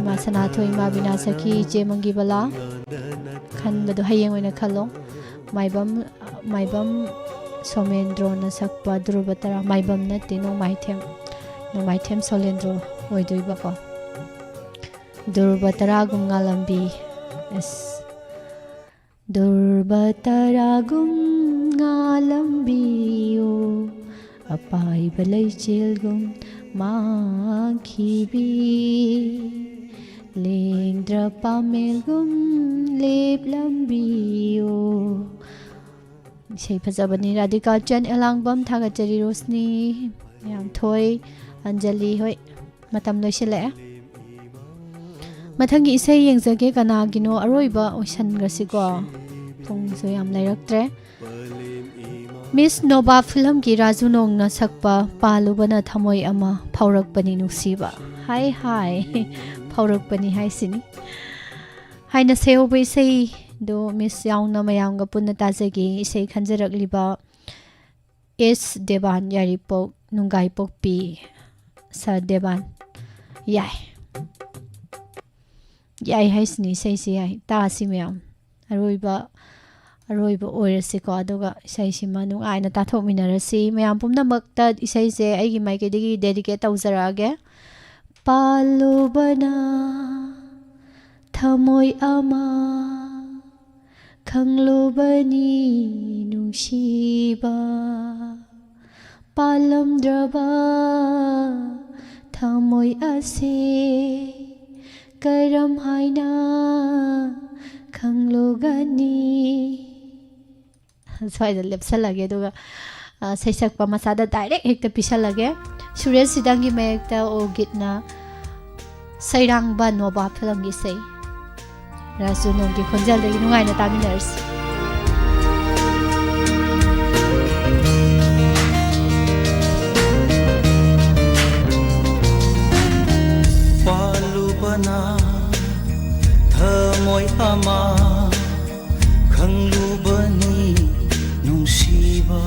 ma sanathoi ma bina sakhi che mangi bala khan badu hayeng oina khalo maibam somendro na sakpa drubatara maibam na tino maithem solendro oidoi bako durbatara gum ngalambi es durbatara gum ngalambi o apai balai chilgum ma khibi ꯃꯨꯗ꯭ꯔ ꯄꯥꯃꯦꯜꯒꯨꯝ ꯂꯦꯞꯂꯝꯕꯤꯌꯣ ꯏꯁꯩ ꯐꯖꯕꯅꯤ ꯔꯥꯙꯤꯀꯥ ꯆꯟ ꯑꯦꯂꯥꯡꯕꯝ ꯊꯥꯒꯠꯆꯔꯤ ꯔꯣꯁꯅꯤ ꯌꯥꯝ ꯊꯣꯏ ꯑꯟꯖꯂꯤ ꯍꯣꯏ ꯃꯇꯝ ꯂꯣꯏꯁꯤꯜꯂꯛꯑꯦ ꯃꯊꯪꯒꯤ ꯏꯁꯩ ꯌꯦꯡꯖꯒꯦ ꯀꯅꯥꯒꯤꯅꯣ ꯑꯔꯣꯏꯕ ꯑꯣꯏꯁꯟꯈ꯭ꯔꯁꯤꯀꯣ ꯄꯨꯡꯁꯨ ꯌꯥꯝ ꯂꯩꯔꯛꯇ꯭ꯔꯦ ꯃꯤꯁ ꯅꯣꯕꯥ ꯐꯤꯂꯝꯒꯤ ꯔꯥꯖꯨ ꯅꯣꯡꯅ ꯁꯛꯄ ꯄꯥꯜꯂꯨꯕꯅ ꯊꯃꯣꯏ ꯑꯃ ꯐꯥꯎꯔꯛꯄꯅꯤ ꯅꯨꯡꯁꯤꯕ ꯍꯥꯏ ꯍꯥꯏ ꯐꯥꯎꯔꯛꯄꯅꯤ ꯍꯥꯏꯁꯤꯅꯤ ꯍꯥꯏꯅ ꯁꯩꯍꯧꯕ ꯏꯁꯩꯗꯣ ꯃꯤꯁ ꯌꯥꯎꯅ ꯃꯌꯥꯝꯒ ꯄꯨꯟꯅ ꯇꯥꯖꯒꯦ ꯏꯁꯩ ꯈꯟꯖꯔꯛꯂꯤꯕ ꯑꯦꯁ ꯗꯦꯕꯥꯟ ꯌꯥꯏꯔꯤꯄꯣꯛ ꯅꯨꯡꯒꯥꯏ ꯄꯣꯛꯄꯤ ꯁꯥꯔ ꯗꯦꯕꯥꯟ ꯌꯥꯏ ꯌꯥꯏ ꯍꯥꯏꯁꯤꯅꯤ ꯏꯁꯩꯁꯤ ꯌꯥꯏ ꯇꯥꯁꯤ ꯃꯌꯥꯝ ꯑꯔꯣꯏꯕ ꯑꯣꯏꯔꯁꯤꯀꯣ ꯑꯗꯨꯒ ꯏꯁꯩꯁꯤꯃ ꯅꯨꯡꯉꯥꯏꯅ ꯇꯥꯊꯣꯛꯃꯤꯟꯅꯔꯁꯤ ꯃꯌꯥꯝ ꯄꯨꯝꯅꯃꯛꯇ ꯏꯁꯩꯁꯦ ꯑꯩꯒꯤ ꯃꯥꯏꯀꯩꯗꯒꯤ ꯗꯦꯗꯤꯀꯦꯠ ꯇꯧꯖꯔꯛꯑꯒꯦ ꯄꯥꯜꯂꯨꯕꯅ ꯊꯃꯣꯏ ꯑꯃ ꯈꯪꯂꯨꯕꯅꯤ ꯅꯨꯡꯁꯤꯕ ꯄꯥꯜꯂꯝꯗ꯭ꯔꯕ ꯊꯃꯣꯏ ꯑꯁꯦ ꯀꯔꯝ ꯍꯥꯏꯅ ꯈꯪꯂꯨꯒꯅꯤ ꯁ꯭ꯋꯥꯏꯗ ꯂꯦꯞꯁꯜꯂꯒꯦ ꯑꯗꯨꯒ ꯁꯩꯁꯛꯄ ꯃꯆꯥꯗ ꯗꯥꯏꯔꯦꯛ ꯍꯦꯛꯇ ꯄꯤꯁꯜꯂꯒꯦ ꯁꯨꯔꯦꯁ ꯁꯤꯗꯪꯒꯤ ꯃꯌꯦꯛꯇ ꯑꯣꯒꯤꯠꯅ ꯁꯩꯔꯥꯡꯕ ꯅꯣꯕꯥ ꯐꯤꯂꯝꯒꯤ ꯏꯁꯩ ꯔꯥꯖꯨ ꯅꯣꯡꯒꯤ ꯈꯣꯟꯖꯦꯜꯗꯒꯤ ꯅꯨꯡꯉꯥꯏꯅ ꯇꯥꯃꯤꯟꯅꯔꯁꯤ ꯄꯥꯜꯂꯨꯕꯅ ꯊꯃꯣꯏ ꯑꯃ ꯈꯪꯂꯨꯕꯅꯤ ꯅꯨꯡꯁꯤꯕ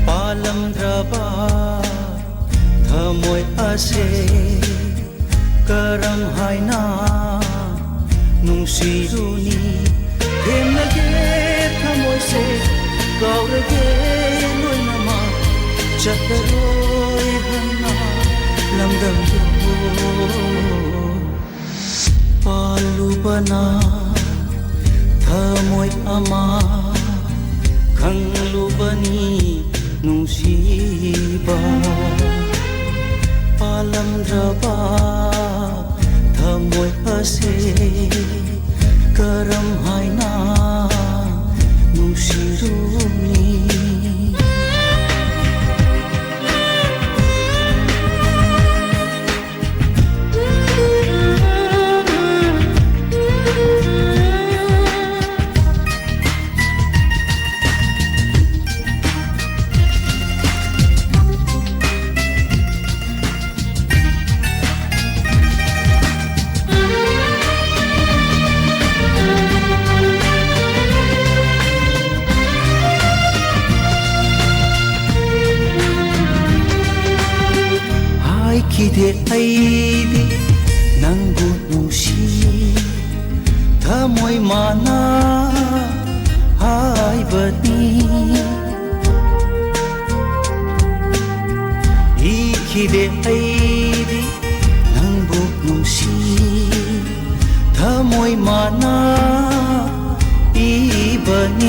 ꯄꯥꯜꯂꯝꯗ꯭ꯔꯕ ꯊꯃꯣꯏ ꯑꯁꯦ ꯀꯔꯝ ꯍꯥꯏꯅ ꯅꯨꯡꯁꯤꯔꯨꯅꯤ ꯊꯦꯝꯂꯒꯦ ꯊꯃꯣꯏꯁꯦ ꯀꯥꯎꯔꯒꯦ ꯂꯣꯏꯅꯃꯛ ꯆꯠꯂꯔꯣꯏ ꯍꯟꯅ ꯂꯝꯗꯝꯗꯣ ꯄꯥꯜꯂꯨꯕꯅ ꯊꯃꯣꯏ ꯑꯃ ꯈꯪꯂꯨꯕꯅꯤ ꯅꯨꯡꯁꯤꯕ ꯄꯥꯜꯂꯝꯗ꯭ꯔꯕ ꯊꯃꯣꯏ ꯑꯁꯦ ꯀꯔꯝ ꯍꯥꯏꯅ ꯅꯨꯡꯁꯤꯔꯨꯅꯤ ꯍꯥꯏꯈꯤꯗꯦ ꯑꯩꯗꯤ ꯅꯪꯕꯨ ꯅꯨꯡꯁꯤ ꯊꯃꯣꯏ ꯃꯥꯅ ꯍꯥꯏꯕꯅꯤ ꯏꯈꯤꯗꯦ ꯑꯩꯗꯤ ꯅꯪꯕꯨ ꯅꯨꯡꯁꯤ ꯊꯃꯣꯏ ꯃꯥꯅ 이번이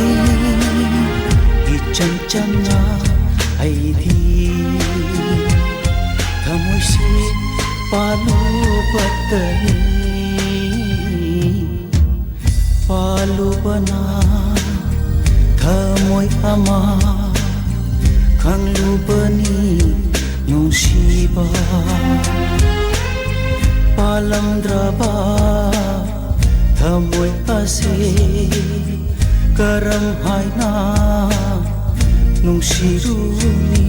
이점점나 아이디 다무시 palubatani palubana thamoy ama kanglubani nungsiba palamdraba thamoy ase karamhaina nungsiruni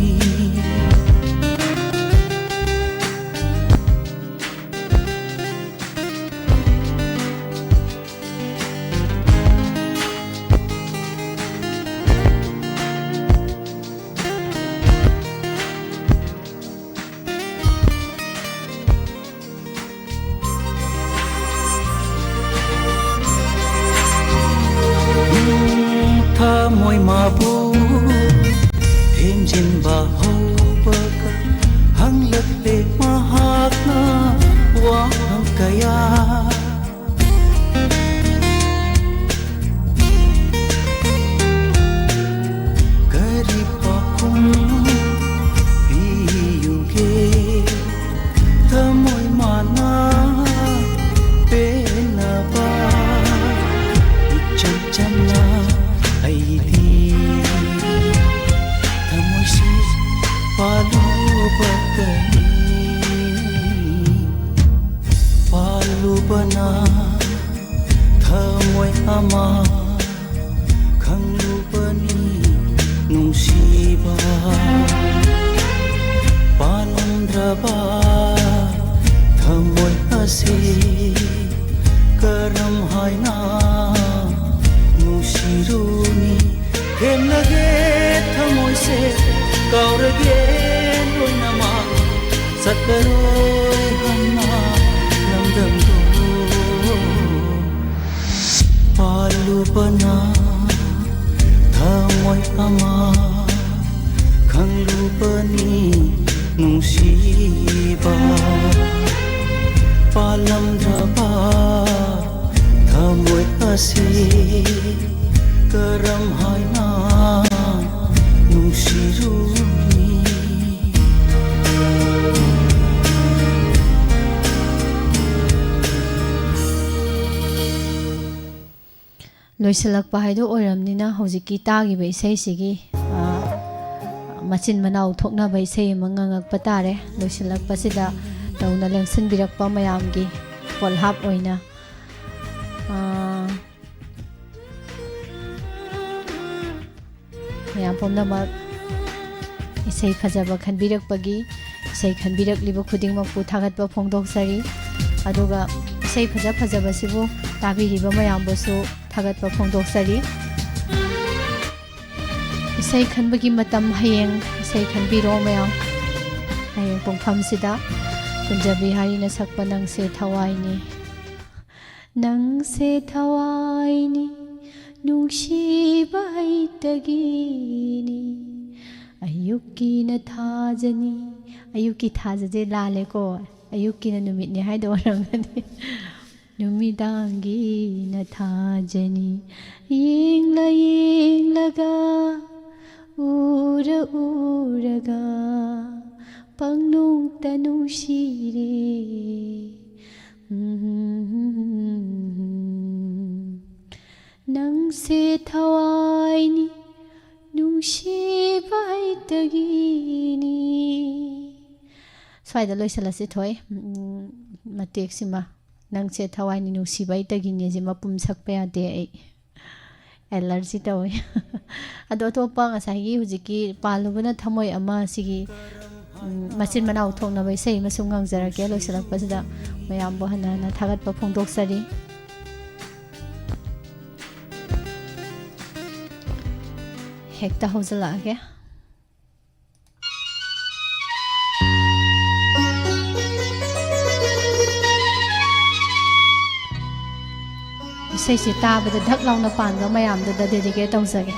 thamoy mabu himjin ba ho ꯄꯥꯜꯂꯨꯕꯅ ꯊꯃꯣꯏ ꯑꯃ ꯈꯪꯂꯨꯕꯅꯤ ꯅꯨꯡꯁꯤꯕ ꯄꯥꯜꯂꯝꯗ꯭ꯔꯕ ꯊꯃꯣꯏ ꯑꯁꯤ ꯀꯔꯝ ꯍꯥꯏꯅ ꯅꯨꯡꯁꯤꯔꯨꯅꯤ ꯊꯦꯝꯂꯒꯦ ꯊꯃꯣꯏꯁꯦ ꯀꯥꯎꯔꯒꯦ ꯂꯣꯏꯅꯃꯛ ꯆꯠꯂꯔꯣꯏ ꯍꯟꯅ ꯂꯝꯗꯝꯗꯣ ꯄꯥꯜꯂꯨꯕꯅ ꯊꯃꯣꯏ ꯑꯃ ꯈꯪꯂꯨꯕꯅꯤ ꯅꯨꯡꯁꯤꯕ ꯄꯥꯜꯂꯝꯗ꯭ꯔꯕ ꯊꯃꯣꯏ ꯑꯁꯤ ꯀꯔꯝ ꯍꯥꯏꯅ ꯅꯨꯡꯁꯤꯔꯨꯅꯤ ꯂꯣꯏꯁꯤꯜꯂꯛꯄ ꯍꯥꯏꯗꯣ ꯑꯣꯏꯔꯝꯅꯤꯅ ꯍꯧꯖꯤꯛꯀꯤ ꯇꯥꯈꯤꯕ ꯏꯁꯩꯁꯤꯒꯤ ꯃꯆꯤꯟ ꯃꯅꯥꯎ ꯊꯣꯛꯅꯕ ꯏꯁꯩ ꯑꯃ ꯉꯪꯉꯛꯄ ꯇꯥꯔꯦ ꯂꯣꯏꯁꯤꯜꯂꯛꯄꯁꯤꯗ ꯇꯧꯅ ꯂꯦꯡꯁꯤꯟꯕꯤꯔꯛꯄ ꯃꯌꯥꯝꯒꯤ ꯄꯣꯠꯍꯥꯞ ꯑꯣꯏꯅ ꯃꯌꯥꯝ ꯄꯨꯝꯅꯃꯛ ꯏꯁꯩ ꯐꯖꯕ ꯈꯟꯕꯤꯔꯛꯄꯒꯤ ꯏꯁꯩ ꯈꯟꯕꯤꯔꯛꯂꯤꯕ ꯈꯨꯗꯤꯡꯃꯛꯄꯨ ꯊꯥꯒꯠꯄ ꯐꯣꯡꯗꯣꯛꯆꯔꯤ ꯑꯗꯨꯒ ꯏꯁꯩ ꯐꯖꯕꯁꯤꯕꯨ ꯇꯥꯕꯤꯔꯤꯕ ꯃꯌꯥꯝꯕꯨꯁꯨ ꯊꯥꯒꯠꯄ ꯐꯣꯡꯗꯣꯛꯆꯔꯤ ꯏꯁꯩ ꯈꯟꯕꯒꯤ ꯃꯇꯝ ꯍꯌꯦꯡ ꯏꯁꯩ ꯈꯟꯕꯤꯔꯣ ꯃꯌꯥꯝ ꯍꯌꯦꯡ ꯄꯨꯡꯐꯝꯁꯤꯗ ꯀꯨꯟꯖꯕꯤ ꯍꯥꯏꯔꯤꯅ ꯁꯛꯄ ꯅꯪꯁꯦ ꯊꯋꯥꯏꯅꯤ ꯅꯪꯁꯦ ꯊꯋꯥꯏꯅꯤ ꯅꯨꯡꯁꯤꯕ ꯍꯩꯇꯒꯤꯅꯤ ꯑꯌꯨꯛꯀꯤꯅ ꯊꯥꯖꯅꯤ ꯑꯌꯨꯛꯀꯤ ꯊꯥꯖꯁꯦ ꯂꯥꯜꯂꯦꯀꯣ ꯑꯌꯨꯛꯀꯤꯅ ꯅꯨꯃꯤꯠꯅꯤ ꯍꯥꯏꯗꯣ ꯑꯣꯏꯔꯝꯒꯅꯤ ꯅꯨꯃꯤꯗꯥꯡꯒꯤꯅ ꯊꯥꯖꯅꯤ ꯌꯦꯡꯂꯒ ꯎꯔꯒ ꯄꯪꯅꯨꯡꯇ ꯅꯨꯡꯁꯤꯔꯦ ꯅꯪꯁꯦ ꯊꯋꯥꯏꯅꯤ ꯅꯨꯡꯁꯤꯕ ꯍꯩꯇꯒꯤꯅꯤ ꯁ꯭ꯋꯥꯏꯗ ꯂꯣꯏꯁꯤꯜꯂꯁꯤ ꯊꯣꯏ ꯃꯇꯦꯛꯁꯤꯃ ꯅꯪꯁꯦ ꯊꯋꯥꯏꯅꯤ ꯅꯨꯡꯁꯤꯕ ꯍꯩꯇꯒꯤꯅꯤꯁꯤ ꯃꯄꯨꯝ ꯁꯛꯄ ꯌꯥꯗꯦ ꯑꯩ ꯑꯦꯂꯔꯖꯤ ꯇꯧꯋꯤ ꯑꯗꯣ ꯑꯇꯣꯞꯄ ꯉꯁꯥꯏꯒꯤ ꯍꯧꯖꯤꯛꯀꯤ ꯄꯥꯜꯂꯨꯕꯅ ꯊꯃꯣꯏ ꯑꯃ ꯁꯤꯒꯤ ꯃꯆꯤꯟ ꯃꯅꯥꯎ ꯊꯣꯛꯅꯕ ꯏꯁꯩ ꯑꯃꯁꯨ ꯉꯪꯖꯔꯛꯀꯦ ꯂꯣꯏꯁꯤꯜꯂꯛꯄꯁꯤꯗ ꯃꯌꯥꯝꯕꯨ ꯍꯟꯅ ꯍꯟꯅ ꯊꯥꯒꯠꯄ ꯐꯣꯡꯗꯣꯛꯆꯔꯤ ꯍꯦꯛꯇ ꯍꯧꯖꯤꯜꯂꯛꯑꯒꯦ ꯏꯁꯩꯁꯤ ꯇꯥꯕꯗ ꯙꯛ ꯂꯥꯎꯅ ꯄꯥꯟꯕ ꯃꯌꯥꯝꯗꯨꯗ ꯗꯦꯗꯤꯀꯦꯠ ꯇꯧꯖꯒꯦ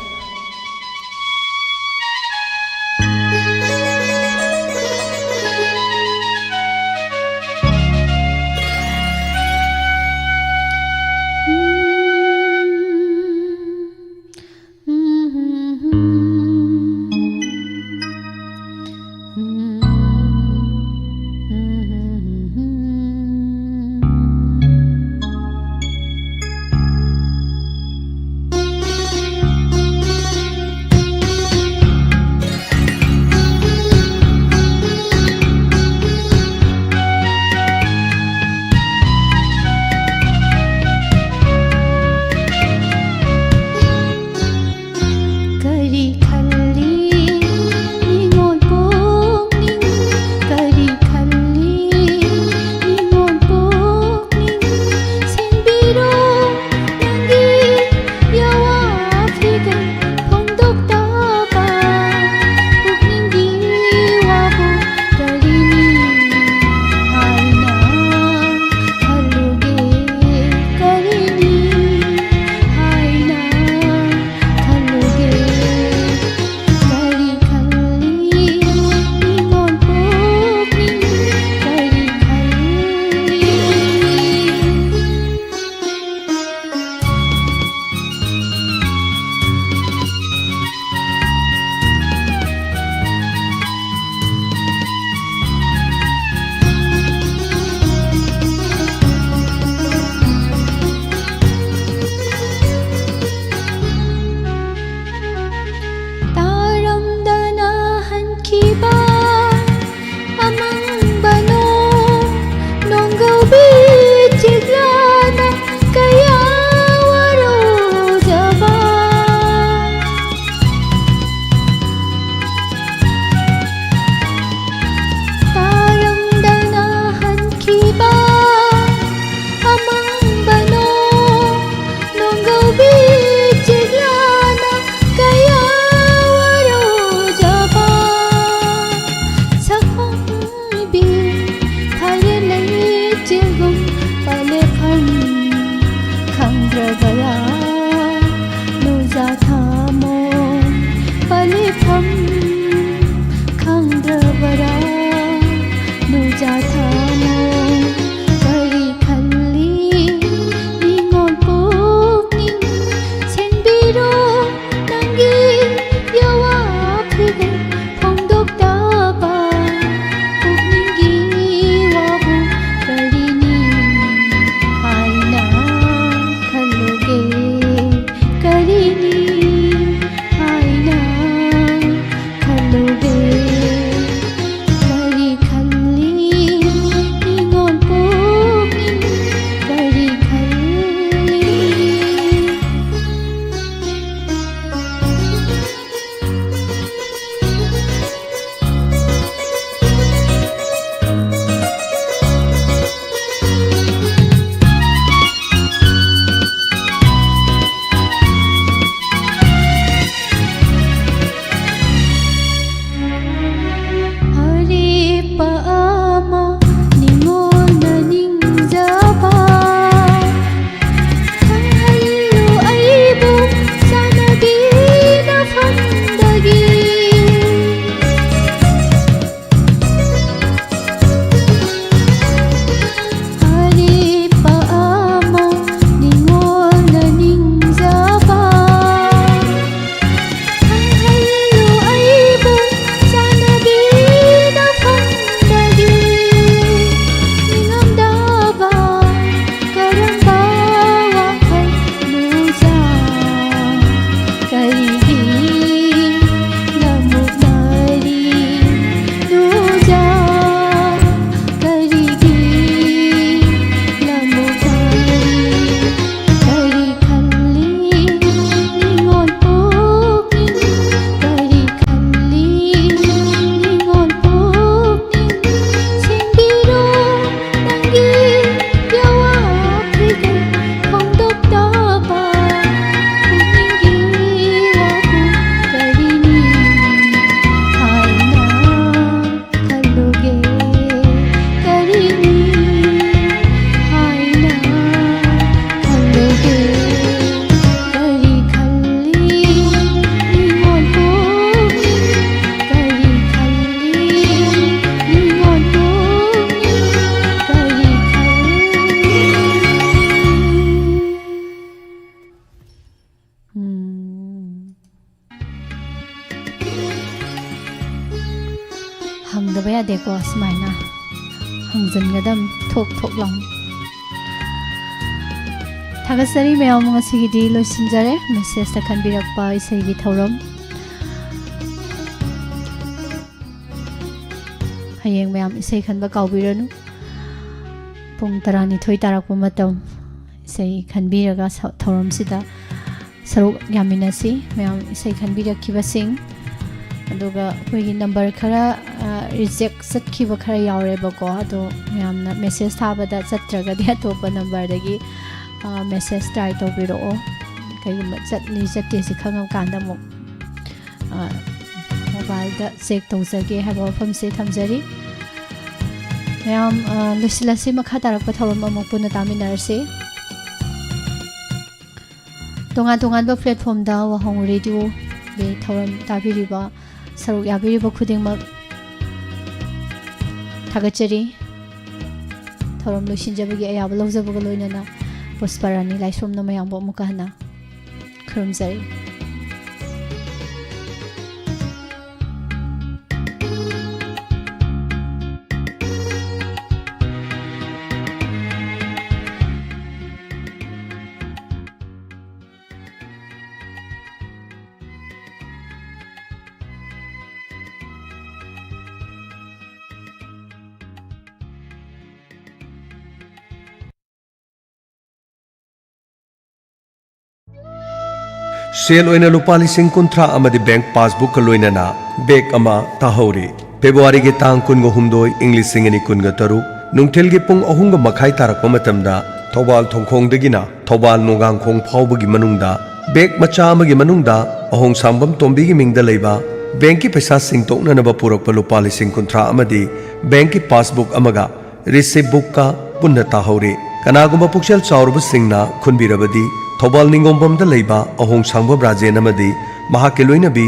hangdaba yadeko sumaina hangjangadam thok thok lam Thagasari mayam ngasigi loisinjare message ta khanbirakpa isegi thauram hayeng mayam isei khanba kaubiranu pung tarani thoi tarakpa matam isei khanbiraga thauram sida saruk yaminasi mayam isei khanbirakkiba sing aduga koigi number khara reject satkiba khara yaureba ko ado mayamna message thabada chatraga de atopa number dagi message try tobiro kaiguma chatli chatte si khangam kanda mo mobile da check tawjage haba pham se thamjari mayam lusilasi makha tarakpa thorom amok puna taminarse tongan ba platform da wahong radio be thorom tabiriba saruk yabiriba khudingmak thagachari thorom lusinjabagi ayaba lawjabaga loinana Pusparani laisrom na mayang bo mukahana khurumjari Sale oina lupa lising kontra amadi bank passbook ka loinana bag ama tahori February ge tang kun go humdoi English singani kun ga taru nungthel ge pung ahung ga makhai tarakpa matamda Thobal thongkhong dagina Thobal nogang khong phawbagi manungda bag macha amagi manungda ahong sambam tombi gi mingda leiba bank ki paisa singtokna na ba purakpa lupa lising kontra amadi bank ki passbook amaga receipt book ka punna tahori kanagumba pukchel chawruba singna khunbirabadi Thobal ningombam da leiba ahong sangba brajen amadi mahake loinabi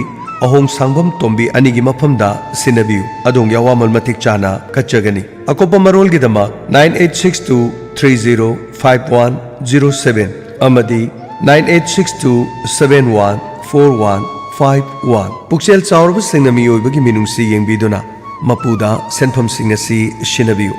ahong sangbam tombi anigi mafamda sinabiu adong yawamal matik chana kachagani akopa marol gidama 9862305107 amadi 9862714151 puksel chaurba singna miyoibagi minungsi yengbiduna mapuda senfam singasi shinabiu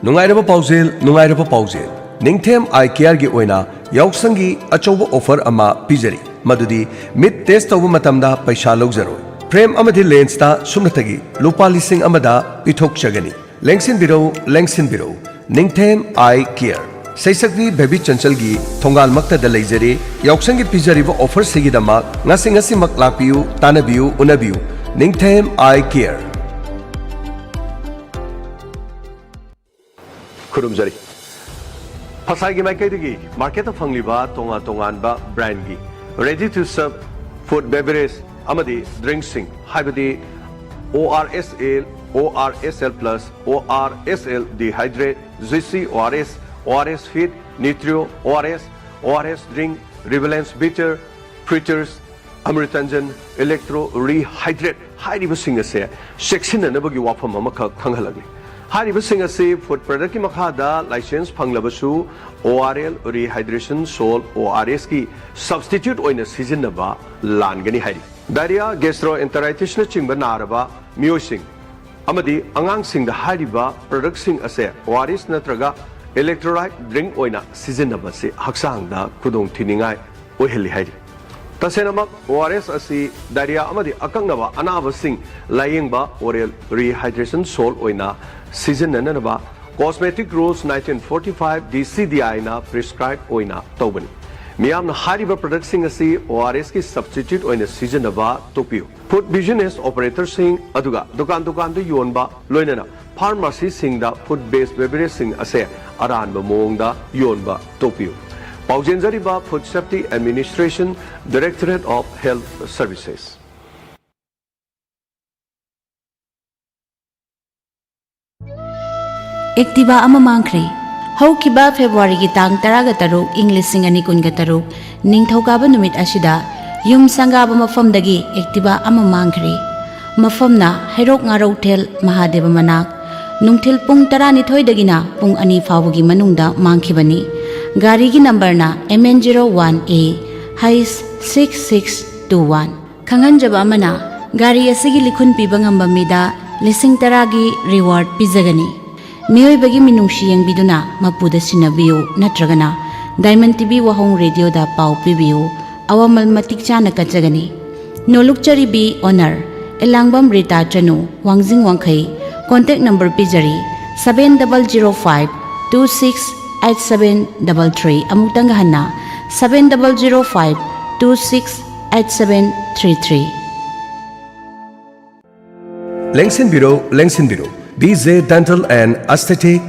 Nungairaba pausel Ningthem I care gi oina yauksangi achoba offer ama pizari madudi mid test tawba matamda paisa logzaroi frame amadi lens ta sumnatagi lupa lising amada pithok chagani lengsin biro Ningthem I care Saisakni baby chanchal gi thongal makta da leijare yauksangi pizari ba offer sigi dama ngasi mak lakpiu tanabiu unabiu Ningthem I care Kurumjari Pasagi Maikadigi, market of Fangliba, Tongan brand gi, ready to serve food beverage, Amadi, drinksing, Hybidi, ORSL, ORSL plus, ORSL dehydrate, ZC, ORS feed, Nitrio, ORS drink, Rivalence bitter, fritters, Amritanjan, Electro, rehydrate, Heidi Businga say, section and never give up from Mamaka Kangalagi. Haribasing asi food product ki makhada license phanglabasu ORL rehydration salt ORS ki substitute oina sizinaba langani hari diarrhea gastroenteritis na chingba naraba miosing amadi angang sing da hariba product sing ase ORS natraga electrolyte drink oina sizinaba se haksang da kudong thiningai oheli hari Tasenamak ORS asi diarrhea amadi akangnaba anaba sing layengba oral rehydration salt oina Season Nanaba Cosmetic Rules 1945 DCDI na prescribed oina tobani. Miyam na hariba product sing asi ORS ki substitute oina season naba topiu. Food business operator sing aduga dukan du yonba loinana pharmacy sing da food based beverage sing ase aran ba mong da yonba topiu. Paujenjariba Food Safety Administration Directorate of Health Services. Ektiba ama mangkhri haukiba February gi tang 13 English singani kunga taruk ningthokaba numit asida yum sangaba mafamdagi ektiba ama mangkhri mafamna hairok ngarau thel mahadeva manak nungthil pung 12 dagina pung 2 fawgi manungda mangkhibani gari gi number na MN01A hais 6621 khanganjaba amana gari asigi likhun pibangamba mida lising taragi reward pizagani Miyoibagi minungshi yengbiduna mapuda sinabiyo natragana Diamond TV Wahong Radio da pau pibiyo awamal matik chana kachagani Nolukchari B honor Elangbam Rita Chanu Wangjing Wangkai contact number pijari 7005 268733 amutang hanna 7005 268733 Lengsin Biro BZ Dental and Aesthetic